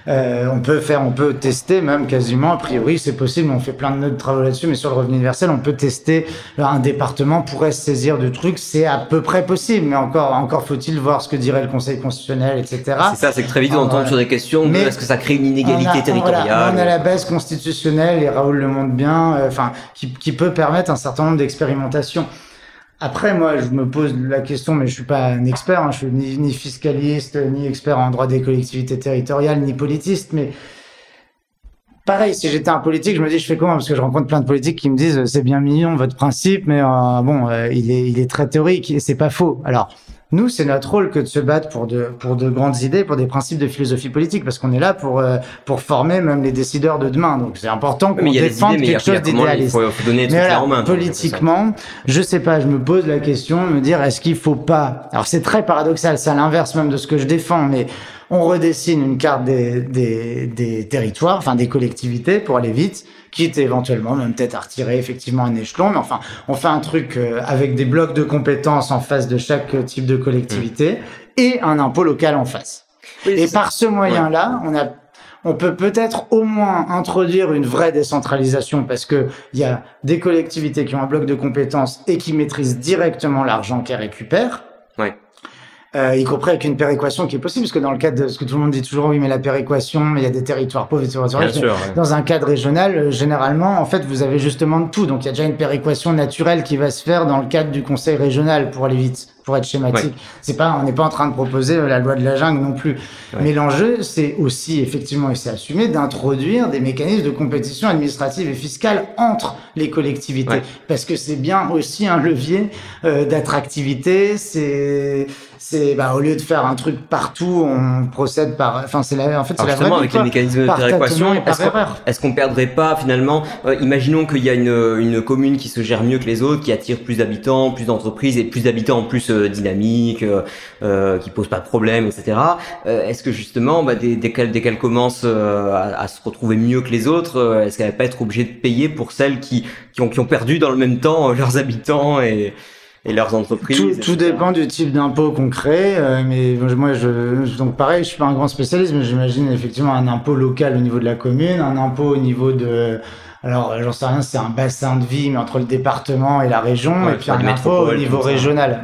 On peut tester même quasiment, a priori c'est possible, on fait plein de notes de travaux là-dessus, mais sur le revenu universel, on peut tester, un département pourrait se saisir de trucs, c'est à peu près possible, mais encore faut-il voir ce que dirait le Conseil constitutionnel, etc. C'est ça, c'est que très vite on tombe sur des questions de est-ce que ça crée une inégalité territoriale. On a la base constitutionnelle, et Raoul le montre bien, qui peut permettre un certain nombre d'expérimentations. Après, moi, je me pose la question, mais je suis pas un expert, hein, je suis ni fiscaliste, ni expert en droit des collectivités territoriales, ni politiste, mais pareil, si j'étais un politique, je me dis, je fais comment? Parce que je rencontre plein de politiques qui me disent, c'est bien mignon, votre principe, mais il est très théorique, et c'est pas faux. Alors, nous, c'est notre rôle que de se battre pour de grandes idées, pour des principes de philosophie politique, parce qu'on est là pour former même les décideurs de demain. Donc, c'est important qu'on défende quelque chose d'idéaliste. Il faut donner tout ça en main. Politiquement, je sais pas, je me pose la question de me dire, est-ce qu'il faut pas, alors c'est très paradoxal, c'est à l'inverse même de ce que je défends, mais on redessine une carte des territoires, enfin des collectivités pour aller vite, quitte éventuellement même peut-être à retirer effectivement un échelon, mais enfin on fait un truc avec des blocs de compétences en face de chaque type de collectivité et un impôt local en face. Oui, et par ce moyen-là, on peut peut-être au moins introduire une vraie décentralisation parce que il y a des collectivités qui ont un bloc de compétences et qui maîtrisent directement l'argent qu'elles récupèrent. Ouais. Y compris avec une péréquation qui est possible, parce que dans le cadre de ce que tout le monde dit toujours, oui, mais la péréquation, il y a des territoires pauvres, etc. Bien sûr, dans un cadre régional, généralement, en fait, vous avez justement de tout. Donc, il y a déjà une péréquation naturelle qui va se faire dans le cadre du conseil régional pour aller vite, pour être schématique. Ouais. On n'est pas en train de proposer la loi de la jungle non plus. Ouais. Mais l'enjeu, c'est aussi, effectivement, et c'est assumé, d'introduire des mécanismes de compétition administrative et fiscale entre les collectivités. Ouais. Parce que c'est bien aussi un levier d'attractivité. Au lieu de faire un truc partout, on procède par, c'est la vraie avec les mécanismes de péréquation, est-ce qu'on perdrait pas finalement, imaginons qu'il y a une commune qui se gère mieux que les autres, qui attire plus d'habitants, plus d'entreprises et plus d'habitants en plus dynamiques, qui posent pas de problème, etc. Est-ce que justement, dès qu'elles commencent à se retrouver mieux que les autres, est-ce qu'elles va pas être obligées de payer pour celles qui ont perdu dans le même temps leurs habitants et leurs entreprises. Tout dépend du type d'impôt qu'on crée, mais moi, donc pareil, je suis pas un grand spécialiste, mais j'imagine effectivement un impôt local au niveau de la commune, un impôt au niveau de, alors j'en sais rien, c'est un bassin de vie, mais entre le département et la région, et puis un impôt au niveau régional.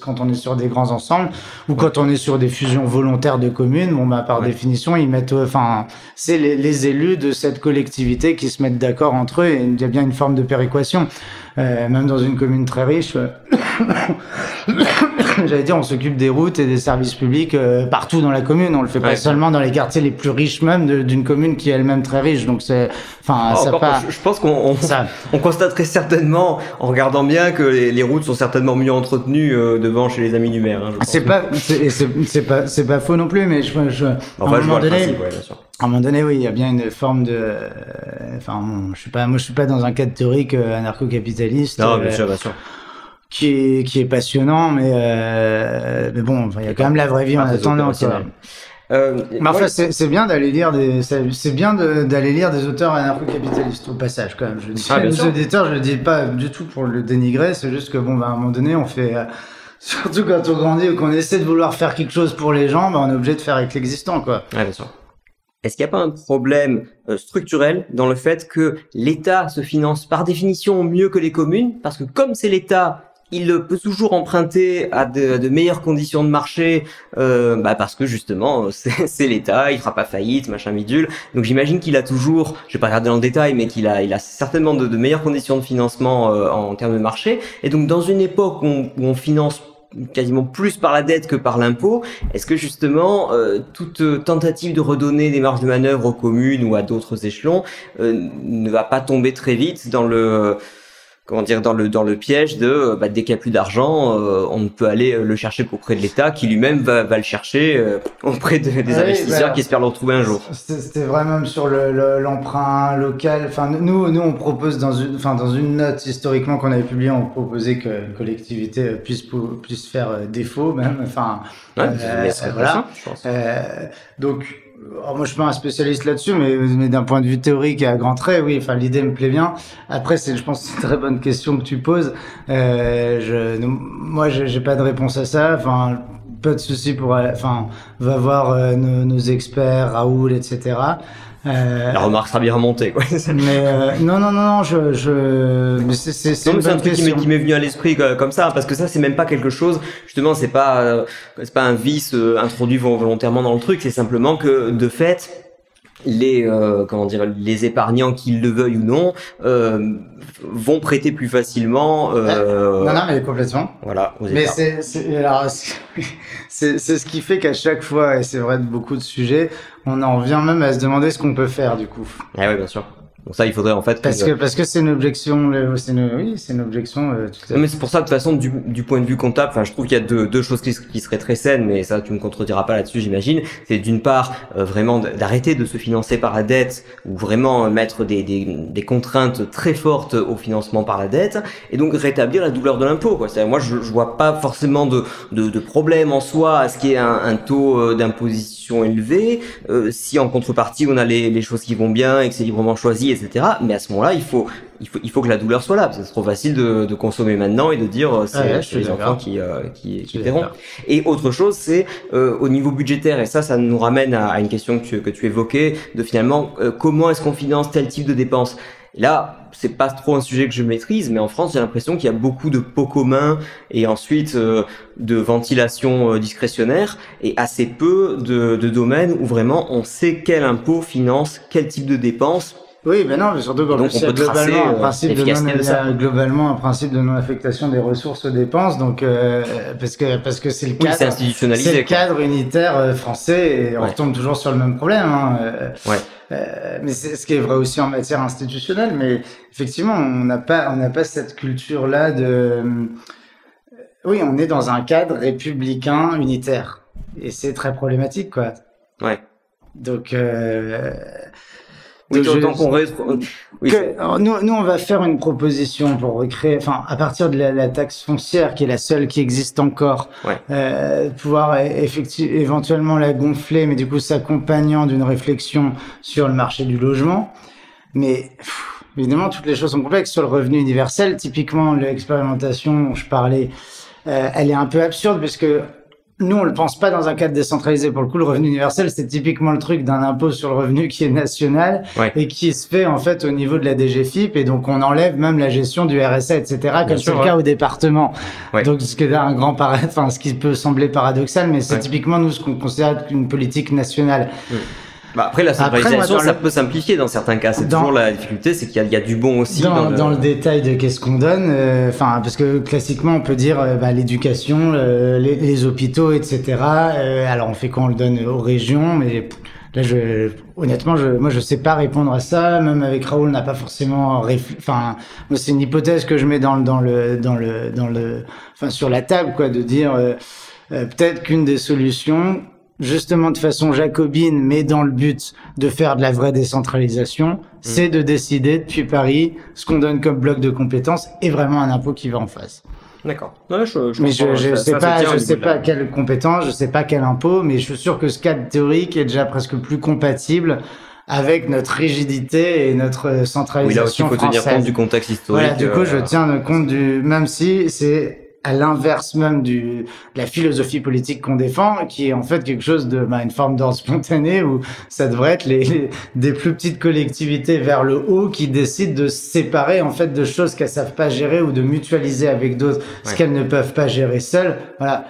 Quand on est sur des grands ensembles, ou quand on est sur des fusions volontaires de communes, par définition, ils mettent, c'est les élus de cette collectivité qui se mettent d'accord entre eux, et il y a bien une forme de péréquation. Même dans une commune très riche, j'allais dire, on s'occupe des routes et des services publics partout dans la commune. On le fait pas seulement dans les quartiers les plus riches même d'une commune qui est elle-même très riche. Donc c'est, je pense qu'on constaterait certainement, en regardant bien, que les routes sont certainement mieux entretenues devant chez les amis du maire. C'est pas faux non plus, mais à un moment donné, oui, il y a bien une forme de, je suis pas dans un cadre théorique anarcho-capitaliste. Non, bien sûr. Qui est passionnant, mais bon, il y a quand même la vraie vie en attendant. Mais enfin, c'est bien d'aller lire c'est bien d'aller lire des auteurs anarcho-capitalistes au passage, quand même. Je dis, les auditeurs, je le dis pas du tout pour le dénigrer, c'est juste que à un moment donné, on fait, surtout quand on grandit ou qu'on essaie de vouloir faire quelque chose pour les gens, on est obligé de faire avec l'existant, quoi. Ouais, bien sûr. Est-ce qu'il n'y a pas un problème structurel dans le fait que l'État se finance par définition mieux que les communes? Parce que comme c'est l'État, il peut toujours emprunter à de meilleures conditions de marché, parce que justement c'est l'État, il fera pas faillite, machin bidule. Donc j'imagine qu'il a toujours, je vais pas regarder dans le détail, mais qu'il a certainement de meilleures conditions de financement en termes de marché. Et donc dans une époque où on finance quasiment plus par la dette que par l'impôt, est-ce que justement toute tentative de redonner des marges de manœuvre aux communes ou à d'autres échelons ne va pas tomber très vite dans le dans le piège de dès qu'il n'y a plus d'argent, on ne peut aller le chercher auprès de l'État qui lui-même va le chercher auprès des investisseurs qui espèrent le retrouver un jour. C'était vraiment sur l'emprunt local. Enfin, nous on propose dans une note historiquement qu'on avait publiée, on proposait que une collectivité puisse faire défaut même. Enfin, voilà. Donc alors moi je suis pas un spécialiste là-dessus, mais d'un point de vue théorique et à grands traits, oui. Enfin, l'idée me plaît bien. Après, je pense que c'est une très bonne question que tu poses. Moi, j'ai pas de réponse à ça. Enfin, pas de souci va voir nos experts, Raoul, etc. La remarque sera bien remontée, quoi. Mais non, mais c'est un truc qui m'est venu à l'esprit comme ça, parce que ça c'est même pas quelque chose, justement, c'est pas un vice introduit volontairement dans le truc, c'est simplement que de fait les épargnants, qu'ils le veuillent ou non, vont prêter plus facilement. Non, mais complètement. Voilà. Mais c'est ce qui fait qu'à chaque fois, et c'est vrai de beaucoup de sujets, on en vient même à se demander ce qu'on peut faire du coup. Ah oui, bien sûr. Donc ça, il faudrait en fait parce que c'est une objection, c'est une objection. Mais c'est pour ça, de toute façon, du point de vue comptable, je trouve qu'il y a deux choses qui seraient très saines, mais ça, tu me contrediras pas là-dessus, j'imagine. C'est d'une part vraiment d'arrêter de se financer par la dette, ou vraiment mettre des contraintes très fortes au financement par la dette, et donc rétablir la douleur de l'impôt, quoi. C'est-à-dire, moi, je vois pas forcément de problème en soi à ce qu'il y ait un taux d'imposition élevé, si en contrepartie on a les choses qui vont bien et que c'est librement choisi, etc. Mais à ce moment-là, il faut que la douleur soit là, parce que c'est trop facile de consommer maintenant et de dire c'est les enfants qui paieront. Et autre chose, c'est au niveau budgétaire, et ça nous ramène à une question que tu évoquais, de finalement comment est-ce qu'on finance tel type de dépenses. Là, c'est pas trop un sujet que je maîtrise, mais en France, j'ai l'impression qu'il y a beaucoup de pots communs et ensuite de ventilation discrétionnaire et assez peu de domaines où vraiment on sait quel impôt finance quel type de dépenses. Oui, mais non, mais surtout quand il y a globalement un principe de non-affectation des ressources aux dépenses, donc parce que c'est le cadre, c'est institutionnalisé, c'est le cadre unitaire français, et on retombe toujours sur le même problème. Mais c'est ce qui est vrai aussi en matière institutionnelle, mais effectivement, on n'a pas cette culture-là de. Oui, on est dans un cadre républicain unitaire, et c'est très problématique, quoi. Ouais. Donc. Oui, autant qu'on nous, on va faire une proposition pour recréer, à partir de la taxe foncière, qui est la seule qui existe encore, pouvoir éventuellement la gonfler, mais du coup s'accompagnant d'une réflexion sur le marché du logement. Mais évidemment, toutes les choses sont complexes. Sur le revenu universel, typiquement, l'expérimentation dont je parlais, elle est un peu absurde, parce que nous, on le pense pas dans un cadre décentralisé. Pour le coup, le revenu universel, c'est typiquement le truc d'un impôt sur le revenu qui est national et qui se fait en fait au niveau de la DGFiP, et donc on enlève même la gestion du RSA, etc. Comme c'est le cas au département. Donc ce qui est un grand ce qui peut sembler paradoxal, mais c'est typiquement nous ce qu'on considère une politique nationale. Après, la centralisation, ça peut simplifier dans certains cas. C'est toujours la difficulté, c'est qu'il y a du bon aussi. Dans le détail de qu'est-ce qu'on donne, parce que classiquement, on peut dire l'éducation, les hôpitaux, etc. Alors, on fait quoi? On le donne aux régions, mais là, honnêtement, moi, je sais pas répondre à ça. Même avec Raoul, on n'a pas forcément c'est une hypothèse que je mets sur la table, quoi, de dire peut-être qu'une des solutions, justement de façon jacobine, mais dans le but de faire de la vraie décentralisation, c'est de décider depuis Paris ce qu'on donne comme bloc de compétences et vraiment un impôt qui va en face. D'accord. Ouais, Mais je sais ça pas, tient au je niveau sais de pas quelles compétences, je sais pas quel impôt, mais je suis sûr que ce cadre théorique est déjà presque plus compatible avec notre rigidité et notre Oui, là aussi, il centralisation faut tenir compte française. du contexte Voilà, historique. du coup, je tiens compte même si c'est à l'inverse même de la philosophie politique qu'on défend, qui est en fait quelque chose une forme d'ordre spontané où ça devrait être des plus petites collectivités vers le haut qui décident de se séparer en fait de choses qu'elles savent pas gérer ou de mutualiser avec d'autres ce Ouais. qu'elles ne peuvent pas gérer seules. Voilà.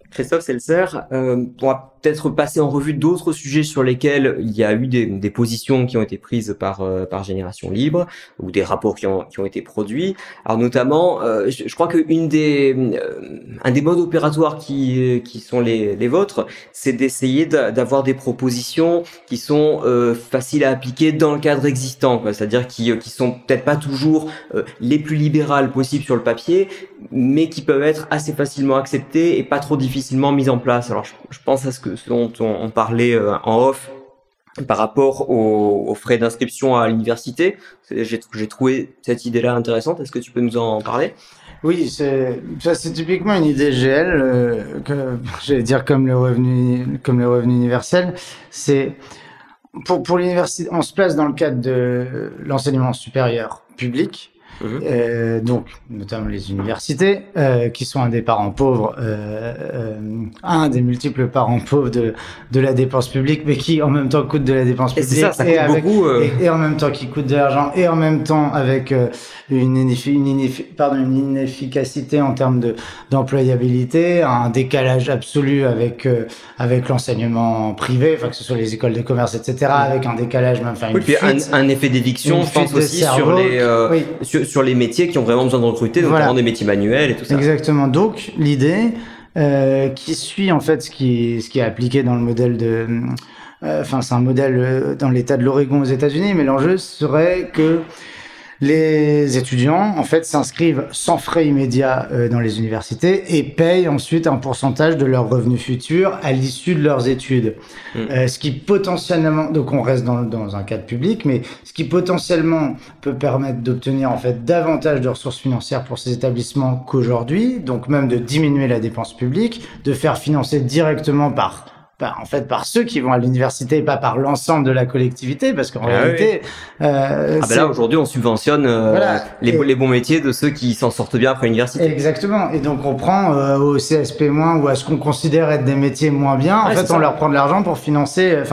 Christophe Seltzer, on va peut-être passer en revue d'autres sujets sur lesquels il y a eu des positions qui ont été prises par Génération Libre ou des rapports qui ont été produits. Alors notamment, je crois que un des modes opératoires qui sont les vôtres, c'est d'essayer d'avoir des propositions qui sont faciles à appliquer dans le cadre existant, quoi. C'est-à-dire qui sont peut-être pas toujours les plus libérales possibles sur le papier, mais qui peuvent être assez facilement acceptées et pas trop difficilement mises en place. Alors je pense à ce dont on parlait en off par rapport aux frais d'inscription à l'université. J'ai trouvé cette idée-là intéressante. Est-ce que tu peux nous en parler? Oui, c'est typiquement une idée GL que j'allais dire comme le revenu universel. C'est pour l'université, on se place dans le cadre de l'enseignement supérieur public. Donc notamment les universités qui sont un des parents pauvres, un des multiples parents pauvres de la dépense publique, mais qui en même temps coûte de la dépense publique, et ça coûte beaucoup et en même temps qui coûte de l'argent, et en même temps avec une inefficacité en termes d'employabilité, un décalage absolu avec l'enseignement privé, enfin que ce soit les écoles de commerce, etc., avec un décalage même, enfin oui, puis un effet d'éviction, je pense aussi sur les métiers qui ont vraiment besoin de recruter, notamment des métiers manuels et tout ça. Exactement. Donc l'idée qui suit en fait ce qui est appliqué dans le modèle c'est un modèle dans l'État de l'Oregon aux États-Unis, mais l'enjeu serait que les étudiants, en fait, s'inscrivent sans frais immédiats dans les universités et payent ensuite un pourcentage de leurs revenus futurs à l'issue de leurs études. Ce qui potentiellement, donc on reste dans un cadre public, mais ce qui potentiellement peut permettre d'obtenir en fait davantage de ressources financières pour ces établissements qu'aujourd'hui, donc même de diminuer la dépense publique, de faire financer directement par ceux qui vont à l'université, pas par l'ensemble de la collectivité, parce qu'en réalité, là aujourd'hui on subventionne les bons métiers de ceux qui s'en sortent bien après l'université. Exactement. Et donc on prend au CSP- ou à ce qu'on considère être des métiers moins bien. En fait, on leur prend de l'argent pour financer.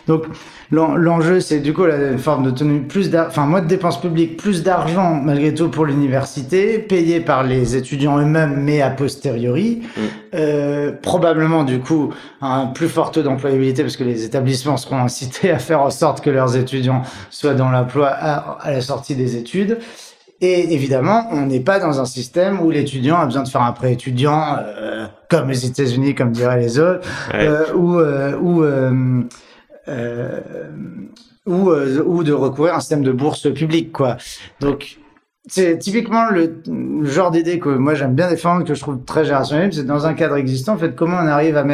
Donc l'enjeu, c'est du coup une forme d'autonomie moins de dépenses publiques, plus d'argent malgré tout pour l'université, payé par les étudiants eux-mêmes, mais a posteriori. Probablement du coup un plus fort taux d'employabilité parce que les établissements seront incités à faire en sorte que leurs étudiants soient dans l'emploi à la sortie des études. Et évidemment, on n'est pas dans un système où l'étudiant a besoin de faire un prêt étudiant comme les États-Unis, comme diraient les autres, ou de recourir à un système de bourse publique, quoi. Donc, c'est typiquement le genre d'idée que moi j'aime bien défendre, que je trouve très générationnel. C'est dans un cadre existant, en fait, comment on arrive à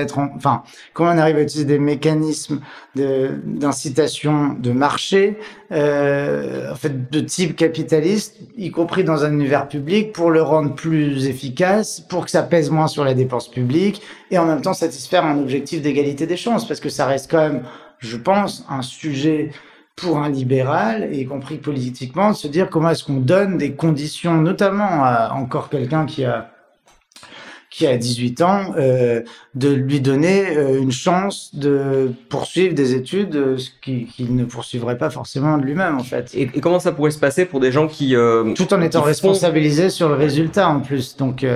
utiliser des mécanismes d'incitation de marché, en fait, de type capitaliste, y compris dans un univers public, pour le rendre plus efficace, pour que ça pèse moins sur la dépense publique, et en même temps satisfaire un objectif d'égalité des chances, parce que ça reste quand même, je pense, un sujet pour un libéral, y compris politiquement, de se dire comment est-ce qu'on donne des conditions, notamment à encore quelqu'un qui a 18 ans, de lui donner une chance de poursuivre des études, ce qu'il ne poursuivrait pas forcément de lui-même, en fait. Et comment ça pourrait se passer pour des gens qui... tout en étant responsabilisés sur le résultat, en plus. Donc,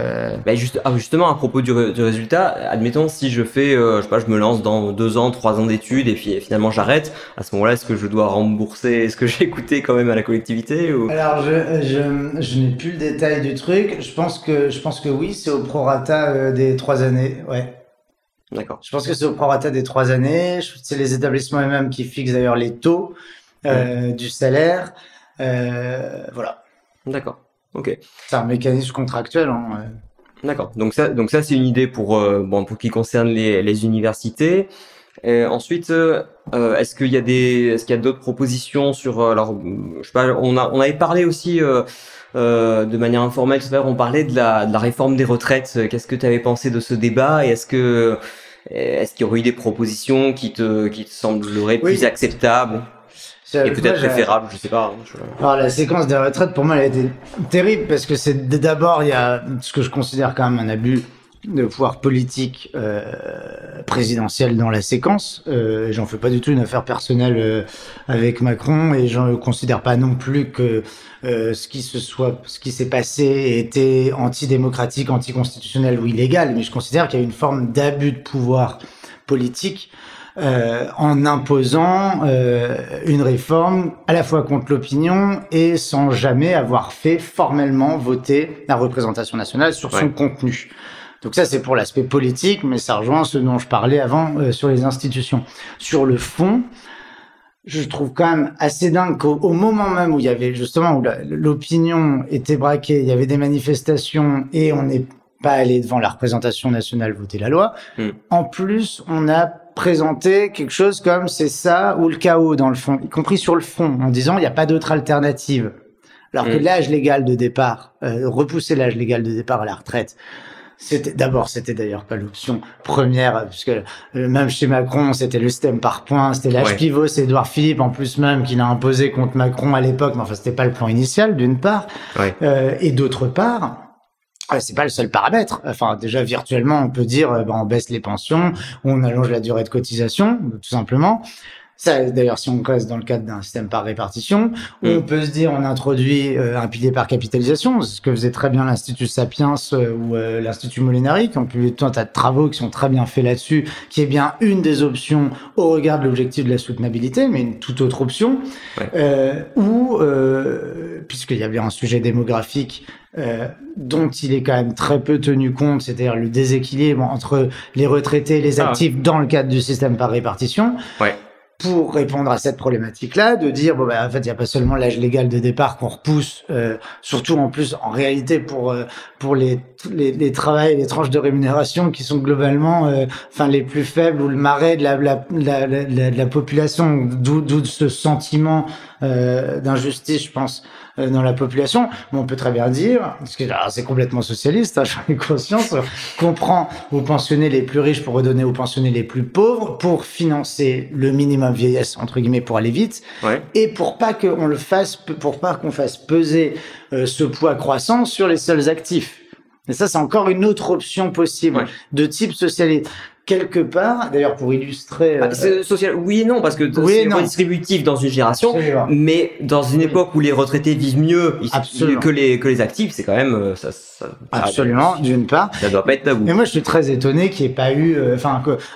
justement, à propos du résultat, admettons, si je fais, je me lance dans 2 ans, 3 ans d'études, et puis finalement j'arrête, à ce moment-là, est-ce que je dois rembourser ce que j'ai coûté quand même à la collectivité ou... Alors, je n'ai plus le détail du truc. Je pense que oui, c'est au prorata des 3 années, ouais. D'accord. Je pense que c'est au prorata des 3 années. C'est les établissements eux-mêmes qui fixent d'ailleurs les taux du salaire. Voilà. D'accord. Ok. C'est un mécanisme contractuel. D'accord. Donc ça c'est une idée pour qui concerne les universités. Et ensuite, est-ce qu'il y a d'autres propositions sur, alors, je sais pas, on avait parlé aussi, de manière informelle tout à l'heure, on parlait de la réforme des retraites. Qu'est-ce que tu avais pensé de ce débat et est-ce qu'il y aurait eu des propositions qui te sembleraient plus acceptables et peut-être préférables, je sais pas. Alors, la séquence des retraites, pour moi, elle a été terrible parce que c'est d'abord, il y a ce que je considère quand même un abus de pouvoir politique présidentiel dans la séquence. J'en fais pas du tout une affaire personnelle avec Macron et je ne considère pas non plus que ce qui s'est passé était antidémocratique, anticonstitutionnel ou illégal, mais je considère qu'il y a une forme d'abus de pouvoir politique en imposant une réforme à la fois contre l'opinion et sans jamais avoir fait formellement voter la représentation nationale sur son contenu. Donc ça, c'est pour l'aspect politique, mais ça rejoint ce dont je parlais avant sur les institutions. Sur le fond, je trouve quand même assez dingue qu'au moment même où il y avait justement où l'opinion était braquée, il y avait des manifestations et on n'est pas allé devant la représentation nationale voter la loi. En plus, on a présenté quelque chose comme c'est ça ou le chaos dans le fond, y compris sur le fond, en disant il n'y a pas d'autre alternative. Alors que l'âge légal de départ, repousser l'âge légal de départ à la retraite, c'était d'ailleurs pas l'option première, puisque même chez Macron, c'était le système par points, c'était l'âge pivot, c'est Édouard Philippe, en plus même, qu'il a imposé contre Macron à l'époque, mais enfin, c'était pas le plan initial, d'une part. Et d'autre part, c'est pas le seul paramètre. Enfin, déjà, virtuellement, on peut dire, on baisse les pensions, on allonge la durée de cotisation, tout simplement. Ça, d'ailleurs, si on reste dans le cadre d'un système par répartition, on peut se dire on introduit un pilier par capitalisation, ce que faisait très bien l'Institut Sapiens ou l'Institut Molinari, qui ont publié tout un tas de travaux qui sont très bien faits là-dessus, qui est bien une des options au regard de l'objectif de la soutenabilité, mais une toute autre option, puisqu'il y avait un sujet démographique dont il est quand même très peu tenu compte, c'est-à-dire le déséquilibre entre les retraités et les actifs dans le cadre du système par répartition. Pour répondre à cette problématique-là, de dire en fait, il n'y a pas seulement l'âge légal de départ qu'on repousse, surtout en plus en réalité pour les travails, les tranches de rémunération qui sont globalement les plus faibles ou le marais de la population, d'où ce sentiment d'injustice, je pense, dans la population. Mais on peut très bien dire, parce que c'est complètement socialiste, j'en ai conscience, qu'on prend aux pensionnés les plus riches pour redonner aux pensionnés les plus pauvres, pour financer le minimum vieillesse, entre guillemets, pour aller vite, et pour pas qu'on fasse peser ce poids croissant sur les seuls actifs. Et ça, c'est encore une autre option possible de type socialiste. Quelque part, d'ailleurs, pour illustrer... social, oui et non, parce que c'est redistributif dans une génération, mais dans une époque où les retraités vivent mieux que les actifs, c'est quand même... Absolument, d'une part. Ça doit pas être tabou. Mais moi, je suis très étonné qu'il n'y ait pas eu...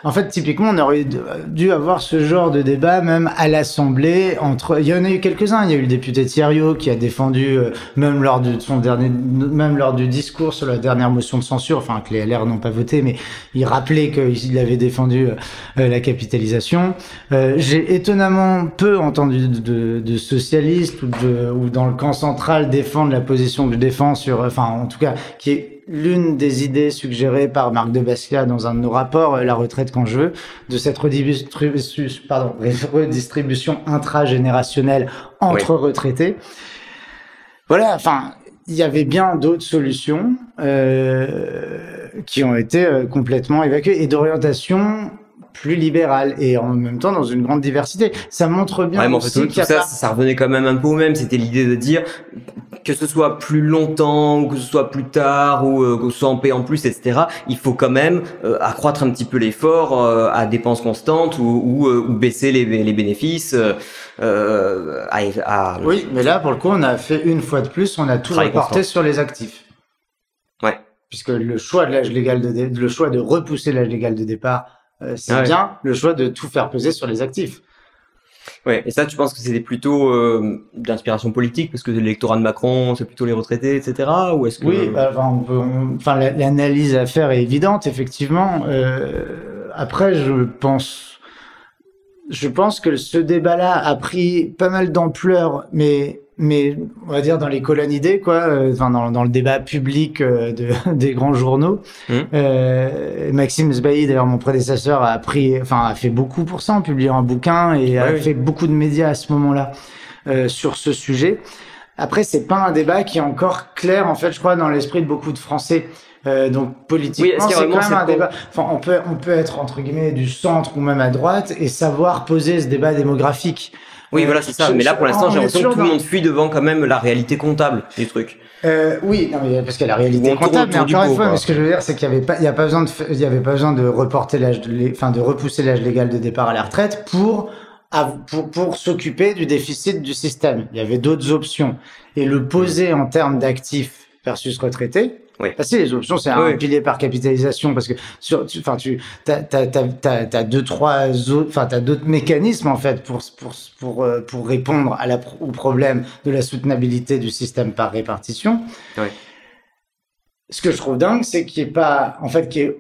en fait, typiquement, on aurait dû avoir ce genre de débat même à l'Assemblée. Il y en a eu quelques-uns. Il y a eu le député Thierriot qui a défendu, même lors du discours sur la dernière motion de censure, que les LR n'ont pas voté, mais il rappelait qu'il avait défendu la capitalisation. J'ai étonnamment peu entendu de socialistes ou dans le camp central défendre la position que je défends en tout cas, qui est l'une des idées suggérées par Marc de Basquiat dans un de nos rapports, La retraite quand je veux, de cette redistribution intragénérationnelle entre retraités. Voilà, il y avait bien d'autres solutions qui ont été complètement évacuées et d'orientation plus libérale et en même temps dans une grande diversité. Ça montre bien aussi qu'il y a ça revenait quand même un peu au même. C'était l'idée de dire que ce soit plus longtemps ou que ce soit plus tard ou que ce soit en paix en plus, etc. Il faut quand même accroître un petit peu l'effort à dépenses constantes ou baisser les bénéfices. Oui, mais là pour le coup, on a fait une fois de plus, on a tout reporté sur les actifs. Puisque le choix de l'âge légal le choix de repousser l'âge légal de départ, c'est bien le choix de tout faire peser sur les actifs. Ouais, et ça, tu penses que c'était plutôt d'inspiration politique parce que l'électorat de Macron, c'est plutôt les retraités, etc. Ou est-ce que... Oui, l'analyse à faire est évidente, effectivement. Après, je pense que ce débat-là a pris pas mal d'ampleur, mais mais on va dire dans les colonidés, quoi, enfin dans le débat public des grands journaux. Maxime Sbailly, d'ailleurs mon prédécesseur, a fait beaucoup pour ça en publiant un bouquin et a fait beaucoup de médias à ce moment-là sur ce sujet. Après, c'est pas un débat qui est encore clair, en fait, je crois, dans l'esprit de beaucoup de Français. Donc politiquement, c'est quand même un débat. Enfin, on peut être entre guillemets du centre ou même à droite et savoir poser ce débat démographique. Oui, voilà, c'est ça. Mais là, pour l'instant, j'ai l'impression que tout le monde fuit devant quand même la réalité comptable du truc. Oui, non, mais parce qu'il y a la réalité comptable. Mais encore une fois, ce que je veux dire, c'est qu'il y avait pas besoin de reporter de repousser l'âge légal de départ à la retraite pour s'occuper du déficit du système. Il y avait d'autres options. Et le poser en termes d'actifs versus retraités. Oui. Parce que les options, c'est un pilier par capitalisation, parce que t'as d'autres mécanismes, en fait, pour répondre au problème de la soutenabilité du système par répartition. Oui. Ce que je trouve dingue, c'est qu'il n'y ait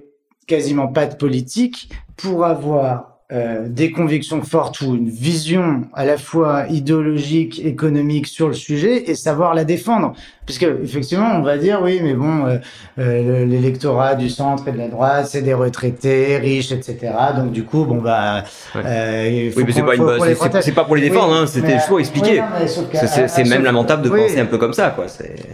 quasiment pas de politique pour avoir des convictions fortes ou une vision à la fois idéologique, économique sur le sujet et savoir la défendre. Puisque effectivement, on va dire oui, mais bon, l'électorat du centre et de la droite, c'est des retraités riches, etc. Donc du coup, bon bah, oui, mais c'est pas pour les défendre, hein. C'était juste pour expliquer. C'est même lamentable de penser un peu comme ça, quoi.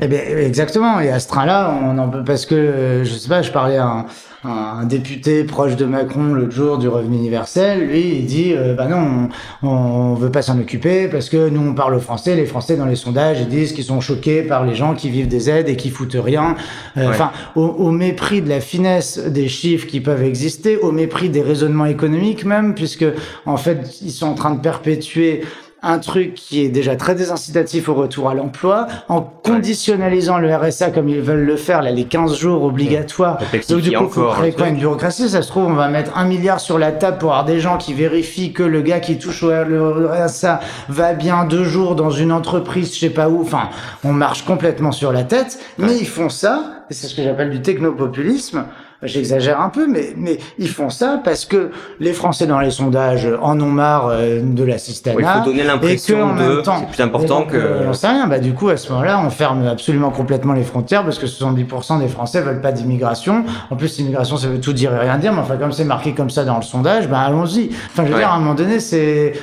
Eh bien, exactement. Et à ce train-là, on en peut, parce que je sais pas, je parlais à un député proche de Macron l'autre jour du revenu universel, lui il dit bah non, on veut pas s'en occuper parce que nous on parle aux Français, les Français dans les sondages ils disent qu'ils sont choqués par les gens qui vivent des aides et qui foutent rien, enfin au mépris de la finesse des chiffres qui peuvent exister, au mépris des raisonnements économiques même, puisque en fait ils sont en train de perpétuer un truc qui est déjà très désincitatif au retour à l'emploi, en conditionnalisant le RSA comme ils veulent le faire, là, les 15 jours obligatoires. Donc, du coup, faut créer quoi, une bureaucratie? Ça se trouve, on va mettre 1 milliard sur la table pour avoir des gens qui vérifient que le gars qui touche au RSA va bien 2 jours dans une entreprise, je sais pas où. Enfin, on marche complètement sur la tête, mais ils font ça, et c'est ce que j'appelle du technopopulisme. J'exagère un peu, mais ils font ça parce que les Français dans les sondages en ont marre de l'assistanat. Il faut donner l'impression c'est plus important que... J'en sais rien. Bah, du coup, à ce moment-là, on ferme absolument complètement les frontières parce que 70% des Français veulent pas d'immigration. En plus, l'immigration, ça veut tout dire et rien dire. Mais enfin, comme c'est marqué comme ça dans le sondage, bah, allons-y. Enfin, je veux dire, à un moment donné, c'est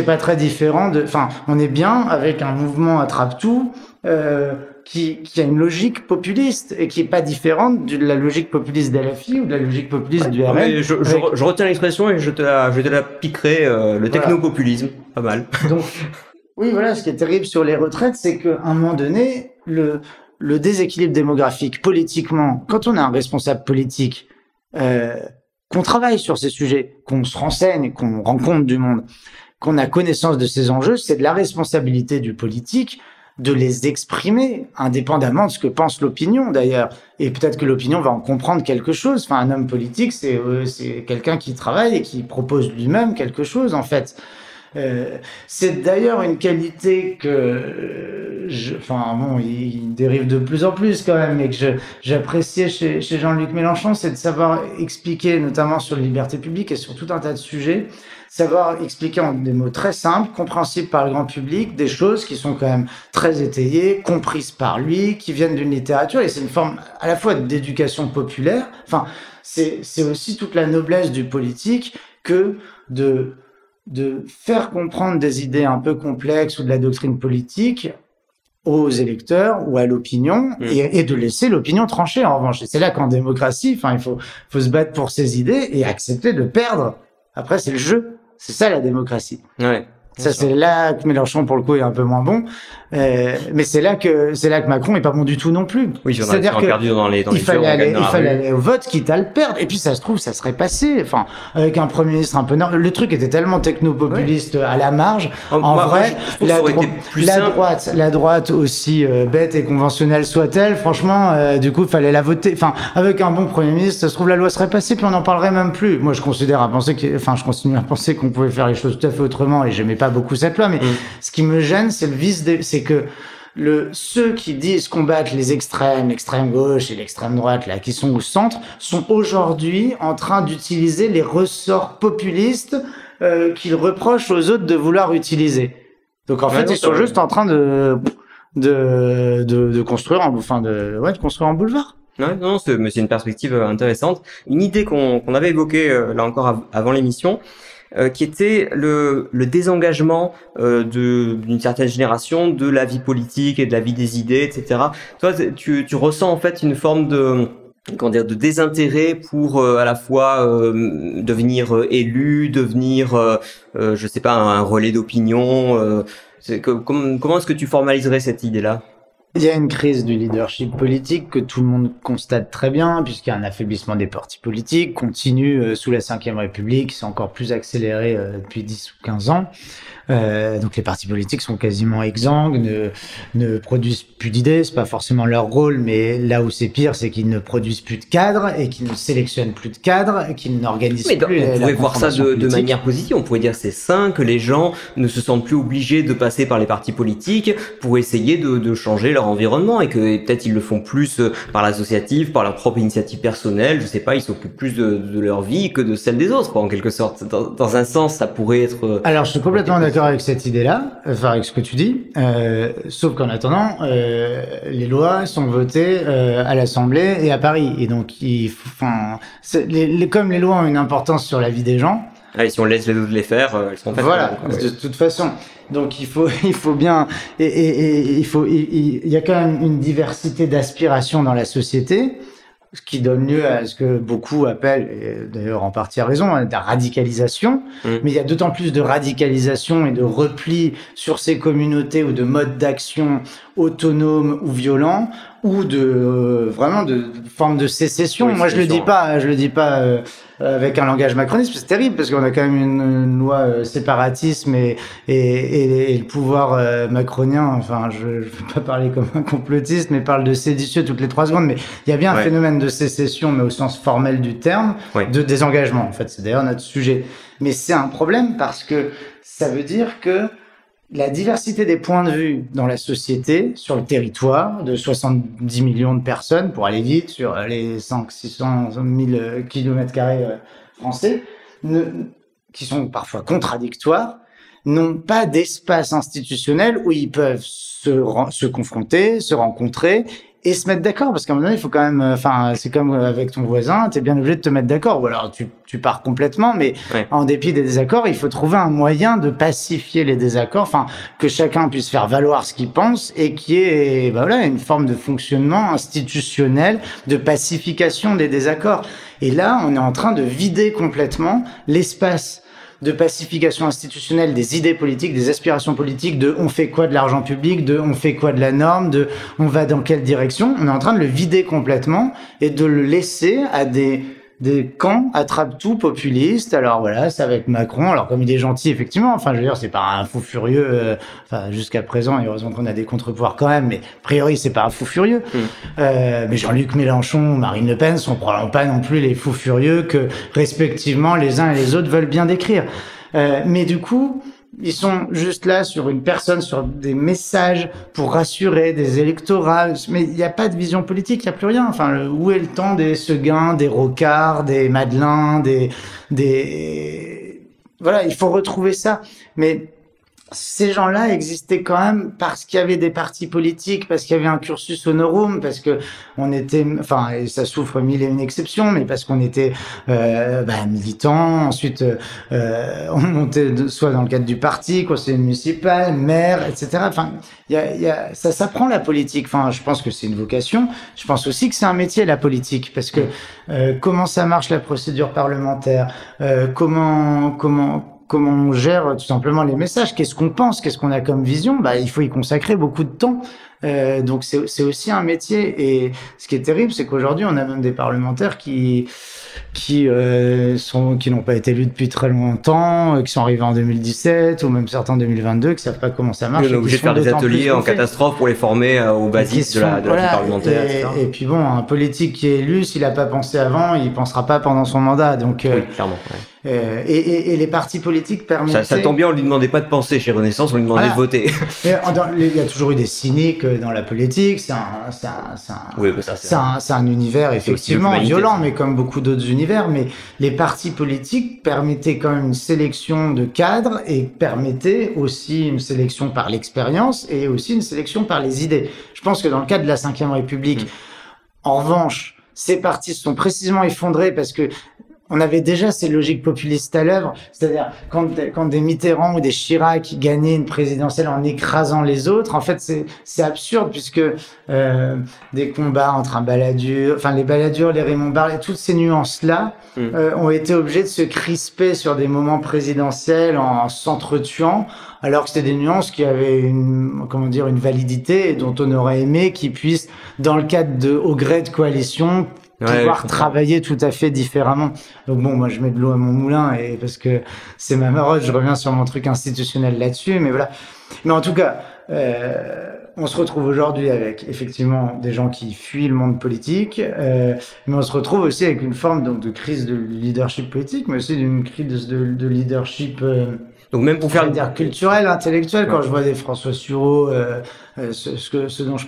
pas très différent enfin, on est bien avec un mouvement attrape-tout, qui a une logique populiste et qui est pas différente de la logique populiste d'LFI ou de la logique populiste du RN. Je retiens l'expression et je te la piquerai, le technopopulisme, pas mal. Donc, oui, voilà, ce qui est terrible sur les retraites, c'est qu'à un moment donné, le déséquilibre démographique, politiquement, quand on a un responsable politique, qu'on travaille sur ces sujets, qu'on se renseigne, qu'on rencontre du monde, qu'on a connaissance de ces enjeux, c'est de la responsabilité du politique de les exprimer, indépendamment de ce que pense l'opinion d'ailleurs. Et peut-être que l'opinion va en comprendre quelque chose. Enfin, un homme politique, c'est quelqu'un qui travaille et qui propose lui-même quelque chose, en fait. C'est d'ailleurs une qualité que il dérive de plus en plus quand même, mais que j'appréciais chez Jean-Luc Mélenchon, c'est de savoir expliquer, notamment sur les libertés publiques et sur tout un tas de sujets, savoir expliquer en des mots très simples, compréhensibles par le grand public, des choses qui sont quand même très étayées, comprises par lui, qui viennent d'une littérature, et c'est une forme à la fois d'éducation populaire. Enfin, c'est aussi toute la noblesse du politique que de faire comprendre des idées un peu complexes ou de la doctrine politique aux électeurs ou à l'opinion et de laisser l'opinion trancher en revanche. Et c'est là qu'en démocratie, enfin, il faut se battre pour ses idées et accepter de perdre. Après, c'est le jeu. C'est ça la démocratie. Ouais. Ça, c'est là que Mélenchon, pour le coup, est un peu moins bon. Mais c'est là que Macron est pas bon du tout non plus. Oui, c'est-à-dire que perdu dans les il fallait aller au vote, quitte à le perdre. Et puis, ça se trouve, ça serait passé. Enfin, avec un premier ministre un peu nord. Le truc était tellement technopopuliste à la marge. En vrai, la droite aussi bête et conventionnelle soit-elle, franchement, du coup, il fallait la voter. Enfin, avec un bon premier ministre, ça se trouve, la loi serait passée, puis on n'en parlerait même plus. Moi, je continue à penser qu'on pouvait faire les choses tout à fait autrement, et j'aimais pas beaucoup cette loi, mais ce qui me gêne, c'est c'est que ceux qui disent combattre les extrêmes, l'extrême gauche et l'extrême droite, là, qui sont au centre, sont aujourd'hui en train d'utiliser les ressorts populistes qu'ils reprochent aux autres de vouloir utiliser. Donc en fait, ils sont juste en train de construire de construire un boulevard. Ouais, non, mais c'est une perspective intéressante. Une idée qu'on avait évoquée là encore avant l'émission, qui était le désengagement d'une certaine génération de la vie politique et de la vie des idées, etc. Toi, tu ressens en fait une forme de de désintérêt pour à la fois devenir élu, devenir je sais pas, un relais d'opinion. Comment est-ce que tu formaliserais cette idée-là? Il y a une crise du leadership politique que tout le monde constate très bien, puisqu'il y a un affaiblissement des partis politiques, continue sous la Ve République, c'est encore plus accéléré depuis 10 ou 15 ans. Donc les partis politiques sont quasiment exsangues, ne produisent plus d'idées, c'est pas forcément leur rôle, mais là où c'est pire, c'est qu'ils ne produisent plus de cadres et qu'ils ne sélectionnent plus de cadres et qu'ils n'organisent plus. On pourrait voir ça de manière positive, on pourrait dire c'est sain que les gens ne se sentent plus obligés de passer par les partis politiques pour essayer de changer leur environnement et que peut-être ils le font plus par l'associatif, par leur propre initiative personnelle, je sais pas, ils s'occupent plus de leur vie que de celle des autres, quoi, en quelque sorte. Dans un sens, ça pourrait être... Alors je suis complètement d'accord avec cette idée-là, enfin avec ce que tu dis, sauf qu'en attendant, les lois sont votées à l'Assemblée et à Paris, et donc comme les lois ont une importance sur la vie des gens. Ah, et si on laisse les autres les faire, elles sont faites. Voilà, de toute façon. Donc il faut bien, il y a quand même une diversité d'aspirations dans la société, ce qui donne lieu à ce que beaucoup appellent, et d'ailleurs en partie à raison, de la radicalisation. Mais il y a d'autant plus de radicalisation et de repli sur ces communautés ou de modes d'action autonomes ou violents, ou vraiment de forme de sécession. Oui, moi, je le dis pas avec un langage macroniste, c'est terrible parce qu'on a quand même une loi séparatisme et le pouvoir macronien. Enfin, je veux pas parler comme un complotiste, mais parle de séditieux toutes les 3 secondes. Mais il y a bien un phénomène de sécession, mais au sens formel du terme, de désengagement. En fait, c'est d'ailleurs notre sujet. Mais c'est un problème parce que ça veut dire que la diversité des points de vue dans la société, sur le territoire de 70 millions de personnes, pour aller vite, sur les 500-600 000 km² français, qui sont parfois contradictoires, n'ont pas d'espace institutionnel où ils peuvent se confronter, se rencontrer et se mettre d'accord, parce qu'à un moment donné, il faut quand même, c'est comme avec ton voisin, t'es bien obligé de te mettre d'accord, ou alors tu pars complètement, mais en dépit des désaccords, il faut trouver un moyen de pacifier les désaccords, que chacun puisse faire valoir ce qu'il pense et qu'il y ait, une forme de fonctionnement institutionnel de pacification des désaccords. Et là, on est en train de vider complètement l'espace de pacification institutionnelle des idées politiques, des aspirations politiques, de on fait quoi de l'argent public, de on fait quoi de la norme, de on va dans quelle direction. On est en train de le vider complètement et de le laisser à des camps attrape-tout populistes. Alors voilà, ça va être Macron. Alors comme il est gentil, effectivement, je veux dire, c'est pas un fou furieux. Jusqu'à présent, et heureusement qu'on a des contre-pouvoirs quand même, mais a priori, c'est pas un fou furieux. Mais Jean-Luc Mélenchon, Marine Le Pen sont probablement pas non plus les fous furieux que, respectivement, les uns et les autres veulent bien décrire. Mais du coup, ils sont juste là sur des messages pour rassurer des électorats. Mais il n'y a pas de vision politique, il n'y a plus rien. Où est le temps des Seguin, des Rocard, des Madelin, voilà, il faut retrouver ça. Mais ces gens-là existaient quand même parce qu'il y avait des partis politiques, parce qu'il y avait un cursus honorum, parce que on était, et ça souffre mille et une exceptions, mais parce qu'on était militants. Ensuite, on montait soit dans le cadre du parti, conseiller municipal, maire, etc. Ça s'apprend la politique. Je pense que c'est une vocation. Je pense aussi que c'est un métier, la politique, parce que comment ça marche la procédure parlementaire, comment on gère tout simplement les messages, qu'est-ce qu'on pense, qu'est-ce qu'on a comme vision, il faut y consacrer beaucoup de temps. Donc c'est aussi un métier. Et ce qui est terrible, c'est qu'aujourd'hui, on a même des parlementaires qui n'ont pas été élus depuis très longtemps, qui sont arrivés en 2017 ou même certains en 2022, qui savent pas comment ça marche. On est obligé de faire des ateliers en catastrophe pour les former aux basiques de la vie parlementaire. Et puis un politique qui est élu, s'il a pas pensé avant, il pensera pas pendant son mandat. Donc oui, clairement. Et les partis politiques permettent. Ça tombe bien, on lui demandait pas de penser chez Renaissance, on lui demandait de voter. Il y a toujours eu des cyniques dans la politique, c'est un univers effectivement violent, mais comme beaucoup d'autres univers. Mais les partis politiques permettaient quand même une sélection de cadres et permettaient aussi une sélection par l'expérience et aussi une sélection par les idées. Je pense que dans le cadre de la Ve République, en revanche, ces partis se sont précisément effondrés parce que on avait déjà ces logiques populistes à l'œuvre, c'est-à-dire quand des Mitterrand ou des Chirac gagnaient une présidentielle en écrasant les autres, en fait c'est absurde puisque des combats entre un Balladur, enfin les Balladur, les Raymond Barre, toutes ces nuances-là ont été obligées de se crisper sur des moments présidentiels en s'entretuant, alors que c'était des nuances qui avaient une validité et dont on aurait aimé qu'ils puissent, dans le cadre au gré de coalition, pouvoir travailler tout à fait différemment. Donc bon, moi je mets de l'eau à mon moulin et parce que c'est ma marotte, je reviens sur mon truc institutionnel là-dessus, mais voilà. Mais en tout cas, on se retrouve aujourd'hui avec effectivement des gens qui fuient le monde politique, mais on se retrouve aussi avec une forme donc de crise de leadership politique, mais aussi d'une crise de leadership donc même pour faire dire culturel, intellectuel. Quand je vois des François Sureau, ce dont je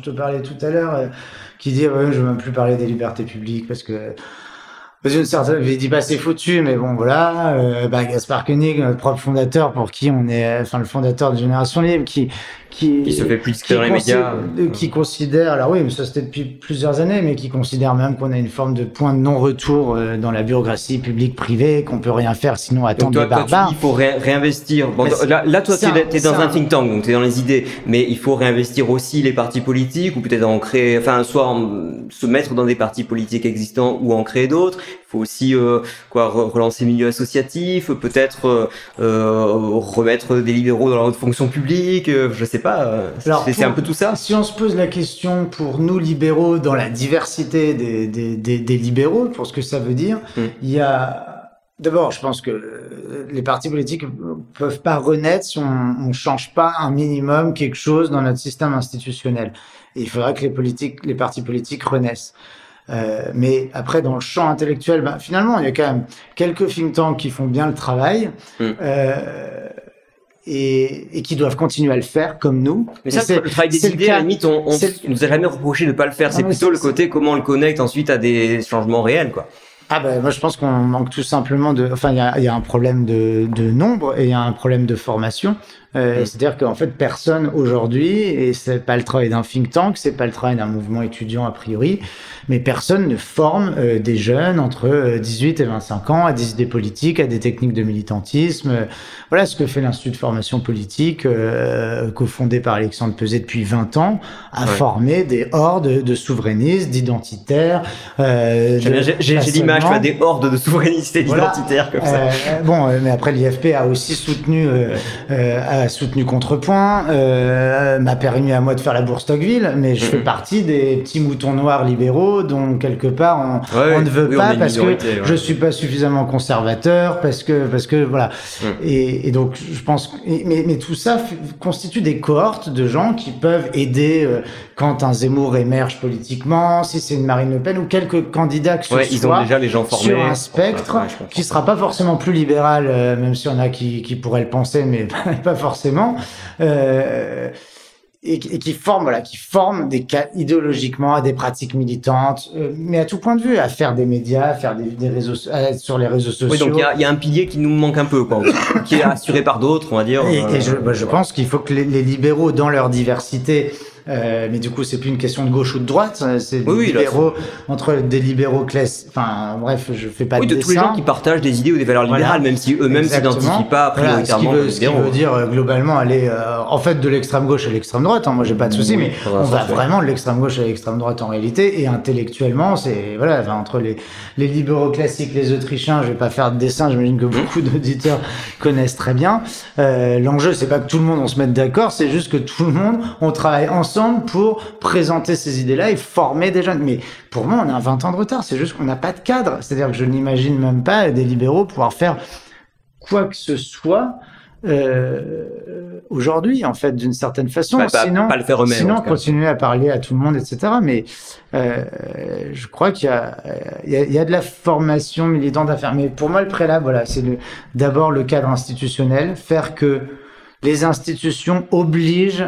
te parlais tout à l'heure, qui dit je veux même plus parler des libertés publiques parce que une certaine, il dit pas c'est foutu, mais bon voilà. Gaspard Koenig, notre propre fondateur, pour qui on est, le fondateur de Génération Libre, qui se fait plus dans les médias, qui considère, alors oui, mais ça c'était depuis plusieurs années, mais qui considère même qu'on a une forme de point de non-retour dans la bureaucratie publique-privée, qu'on peut rien faire sinon attendre les barbares. Toi, tu dis, il faut réinvestir. Bon, là, toi, t'es dans un think tank, donc t'es dans les idées, mais il faut réinvestir aussi les partis politiques, ou peut-être se mettre dans des partis politiques existants ou en créer d'autres. Il faut aussi relancer le milieu associatif, peut-être remettre des libéraux dans la haute fonction publique, je sais pas. C'est un peu tout ça. Si on se pose la question pour nous libéraux dans la diversité des libéraux, pour ce que ça veut dire, il y a d'abord, je pense que les partis politiques peuvent pas renaître si on change pas un minimum quelque chose dans notre système institutionnel. Et il faudra que les partis politiques renaissent. Mais après, dans le champ intellectuel, finalement, il y a quand même quelques think tanks qui font bien le travail et qui doivent continuer à le faire comme nous. Mais ça, le travail des idées, à la limite, on nous a jamais reproché de pas le faire. C'est plutôt le côté comment on le connecte ensuite à des changements réels, quoi. Moi je pense qu'on manque tout simplement il y a un problème de nombre et il y a un problème de formation. C'est-à-dire qu'en fait personne aujourd'hui, et c'est pas le travail d'un think tank, c'est pas le travail d'un mouvement étudiant a priori, mais personne ne forme des jeunes entre 18 et 25 ans à des idées politiques, à des techniques de militantisme. Voilà ce que fait l'Institut de formation politique, cofondé par Alexandre Peset depuis 20 ans, à former des hordes de souverainistes, d'identitaires. J'ai l'image, des hordes de souverainistes et d'identitaires comme ça. Mais après l'IFP a aussi soutenu Contrepoint, m'a permis à moi de faire la bourse Tocqueville, mais je fais partie des petits moutons noirs libéraux dont quelque part on ne veut pas parce que je suis pas suffisamment conservateur, parce que voilà. Et donc je pense, mais tout ça constitue des cohortes de gens qui peuvent aider quand un Zemmour émerge politiquement, si c'est une Marine Le Pen ou quelques candidats que ce soit, ils ont déjà les gens formés sur un spectre qui sera pas forcément plus libéral, même s'il y en a qui pourraient le penser, mais pas forcément, et qui forment des cas idéologiquement à des pratiques militantes, mais à tout point de vue, à faire des médias, à faire des réseaux, sur les réseaux sociaux. Oui, donc il y a un pilier qui nous manque un peu, quoi, qui est assuré par d'autres, on va dire. Et je pense qu'il faut que les libéraux, dans leur diversité, mais du coup, c'est plus une question de gauche ou de droite, c'est des libéraux, entre des libéraux classiques, enfin, bref, je fais pas de dessin. Tous les gens qui partagent des idées ou des valeurs libérales, même si eux-mêmes s'identifient pas prioritairement. Ce qui veut dire, globalement, aller, en fait, de l'extrême gauche à l'extrême droite, moi, j'ai pas de souci, mais on va vraiment de l'extrême gauche à l'extrême droite en réalité, et intellectuellement, c'est, entre les libéraux classiques, les Autrichiens, je vais pas faire de dessin, j'imagine que beaucoup d'auditeurs connaissent très bien. L'enjeu, c'est pas que tout le monde, on se mette d'accord, c'est juste que tout le monde, on travaille ensemble pour présenter ces idées-là et former des jeunes. Mais pour moi, on a 20 ans de retard. C'est juste qu'on n'a pas de cadre. C'est-à-dire que je n'imagine même pas des libéraux pouvoir faire quoi que ce soit aujourd'hui, en fait, d'une certaine façon. Sinon, pas le faire eux-mêmes. Sinon, continuer à parler à tout le monde, etc. Mais je crois qu'il y a de la formation militante à faire. Mais pour moi, le préalable, c'est d'abord le cadre institutionnel, faire que les institutions obligent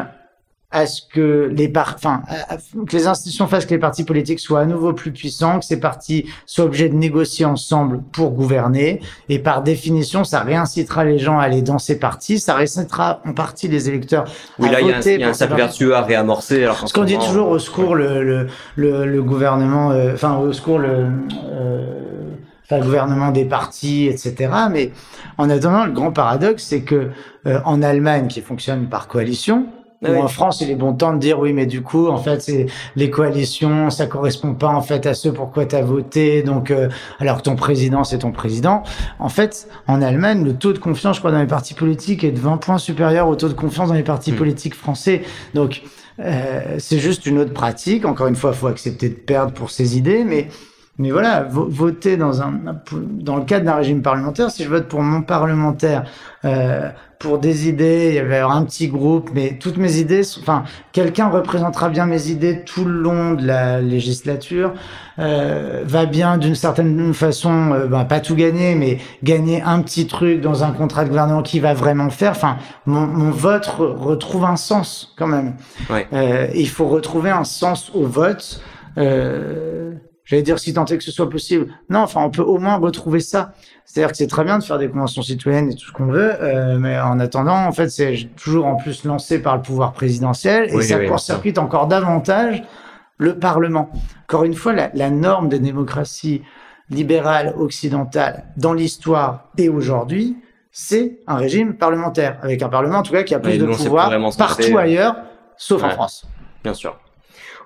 à ce que que les institutions fassent que les partis politiques soient à nouveau plus puissants, que ces partis soient obligés de négocier ensemble pour gouverner. Et par définition, ça réincitera les gens à aller dans ces partis, ça réincitera en partie les électeurs à voter. Il y a un cercle vertueux à réamorcer. Alors parce qu'on dit toujours au secours le gouvernement, au secours le gouvernement des partis, etc. Mais en attendant, le grand paradoxe, c'est que en Allemagne, qui fonctionne par coalition, ou en France, il est bon temps de dire oui, mais du coup, en fait, c'est les coalitions, ça correspond pas en fait à ce pourquoi tu as voté. Donc, alors que ton président, c'est ton président. En fait, en Allemagne, le taux de confiance, je crois, dans les partis politiques est de 20 points supérieur au taux de confiance dans les partis politiques français. Donc, c'est juste une autre pratique. Encore une fois, il faut accepter de perdre pour ses idées, mais voilà, voter dans le cadre d'un régime parlementaire, si je vote pour mon parlementaire, pour des idées, il y avait un petit groupe, mais toutes mes idées, quelqu'un représentera bien mes idées tout le long de la législature, va bien d'une certaine façon, pas tout gagner, mais gagner un petit truc dans un contrat de gouvernement qui va vraiment le faire. Mon vote retrouve un sens quand même. Ouais. Il faut retrouver un sens au vote. J'allais dire si tant est que ce soit possible. Non, on peut au moins retrouver ça. C'est-à-dire que c'est très bien de faire des conventions citoyennes et tout ce qu'on veut, mais en attendant, en fait, c'est toujours en plus lancé par le pouvoir présidentiel et ça court-circuite encore davantage le Parlement. Encore une fois, la norme des démocraties libérales occidentales dans l'histoire et aujourd'hui, c'est un régime parlementaire, avec un Parlement en tout cas qui a plus de pouvoir partout ailleurs, sauf en France. Bien sûr.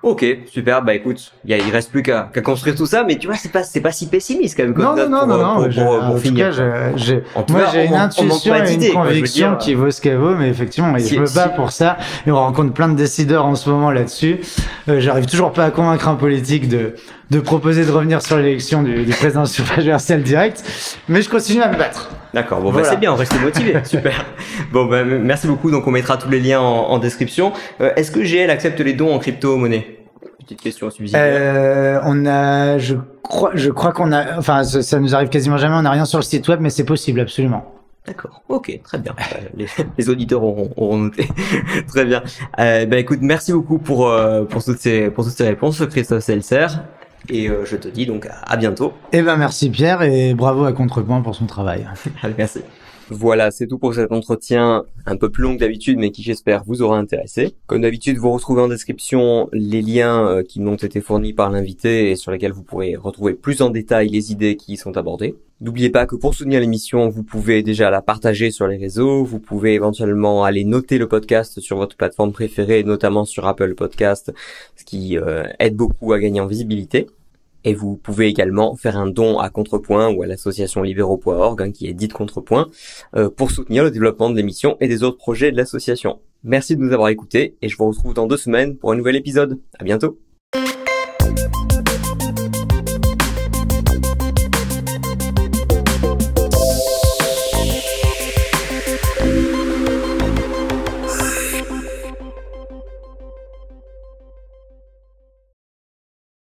Ok, super. Bah écoute, il reste plus qu'à construire tout ça, mais tu vois, c'est pas si pessimiste quand même. Non. En tout cas, j'ai une intuition et une conviction qui vaut ce qu'elle vaut, mais effectivement, je me bats pour ça. Et on rencontre plein de décideurs en ce moment là-dessus. J'arrive toujours pas à convaincre un politique de proposer de revenir sur l'élection du président suffrage universel direct, mais je continue à me battre. D'accord, bon, voilà. C'est bien, on reste motivé, super. Bon, merci beaucoup, donc on mettra tous les liens en description. Est-ce que GL accepte les dons en crypto-monnaie? Petite question subsidiaire. Je crois qu'on a, ça nous arrive quasiment jamais, on n'a rien sur le site web, mais c'est possible, absolument. D'accord, ok, très bien. Les auditeurs auront noté. Très bien. Écoute, merci beaucoup pour toutes ces réponses, Christophe Seltzer. Et je te dis donc à bientôt. Merci Pierre et bravo à Contrepoint pour son travail. Merci. Voilà, c'est tout pour cet entretien un peu plus long que d'habitude, mais qui j'espère vous aura intéressé. Comme d'habitude, vous retrouvez en description les liens qui m'ont été fournis par l'invité et sur lesquels vous pourrez retrouver plus en détail les idées qui y sont abordées. N'oubliez pas que pour soutenir l'émission, vous pouvez déjà la partager sur les réseaux, vous pouvez éventuellement aller noter le podcast sur votre plateforme préférée, notamment sur Apple Podcast, ce qui aide beaucoup à gagner en visibilité. Et vous pouvez également faire un don à Contrepoint ou à l'association libéraux.org, qui est dite Contrepoint, pour soutenir le développement de l'émission et des autres projets de l'association. Merci de nous avoir écoutés et je vous retrouve dans 2 semaines pour un nouvel épisode. À bientôt.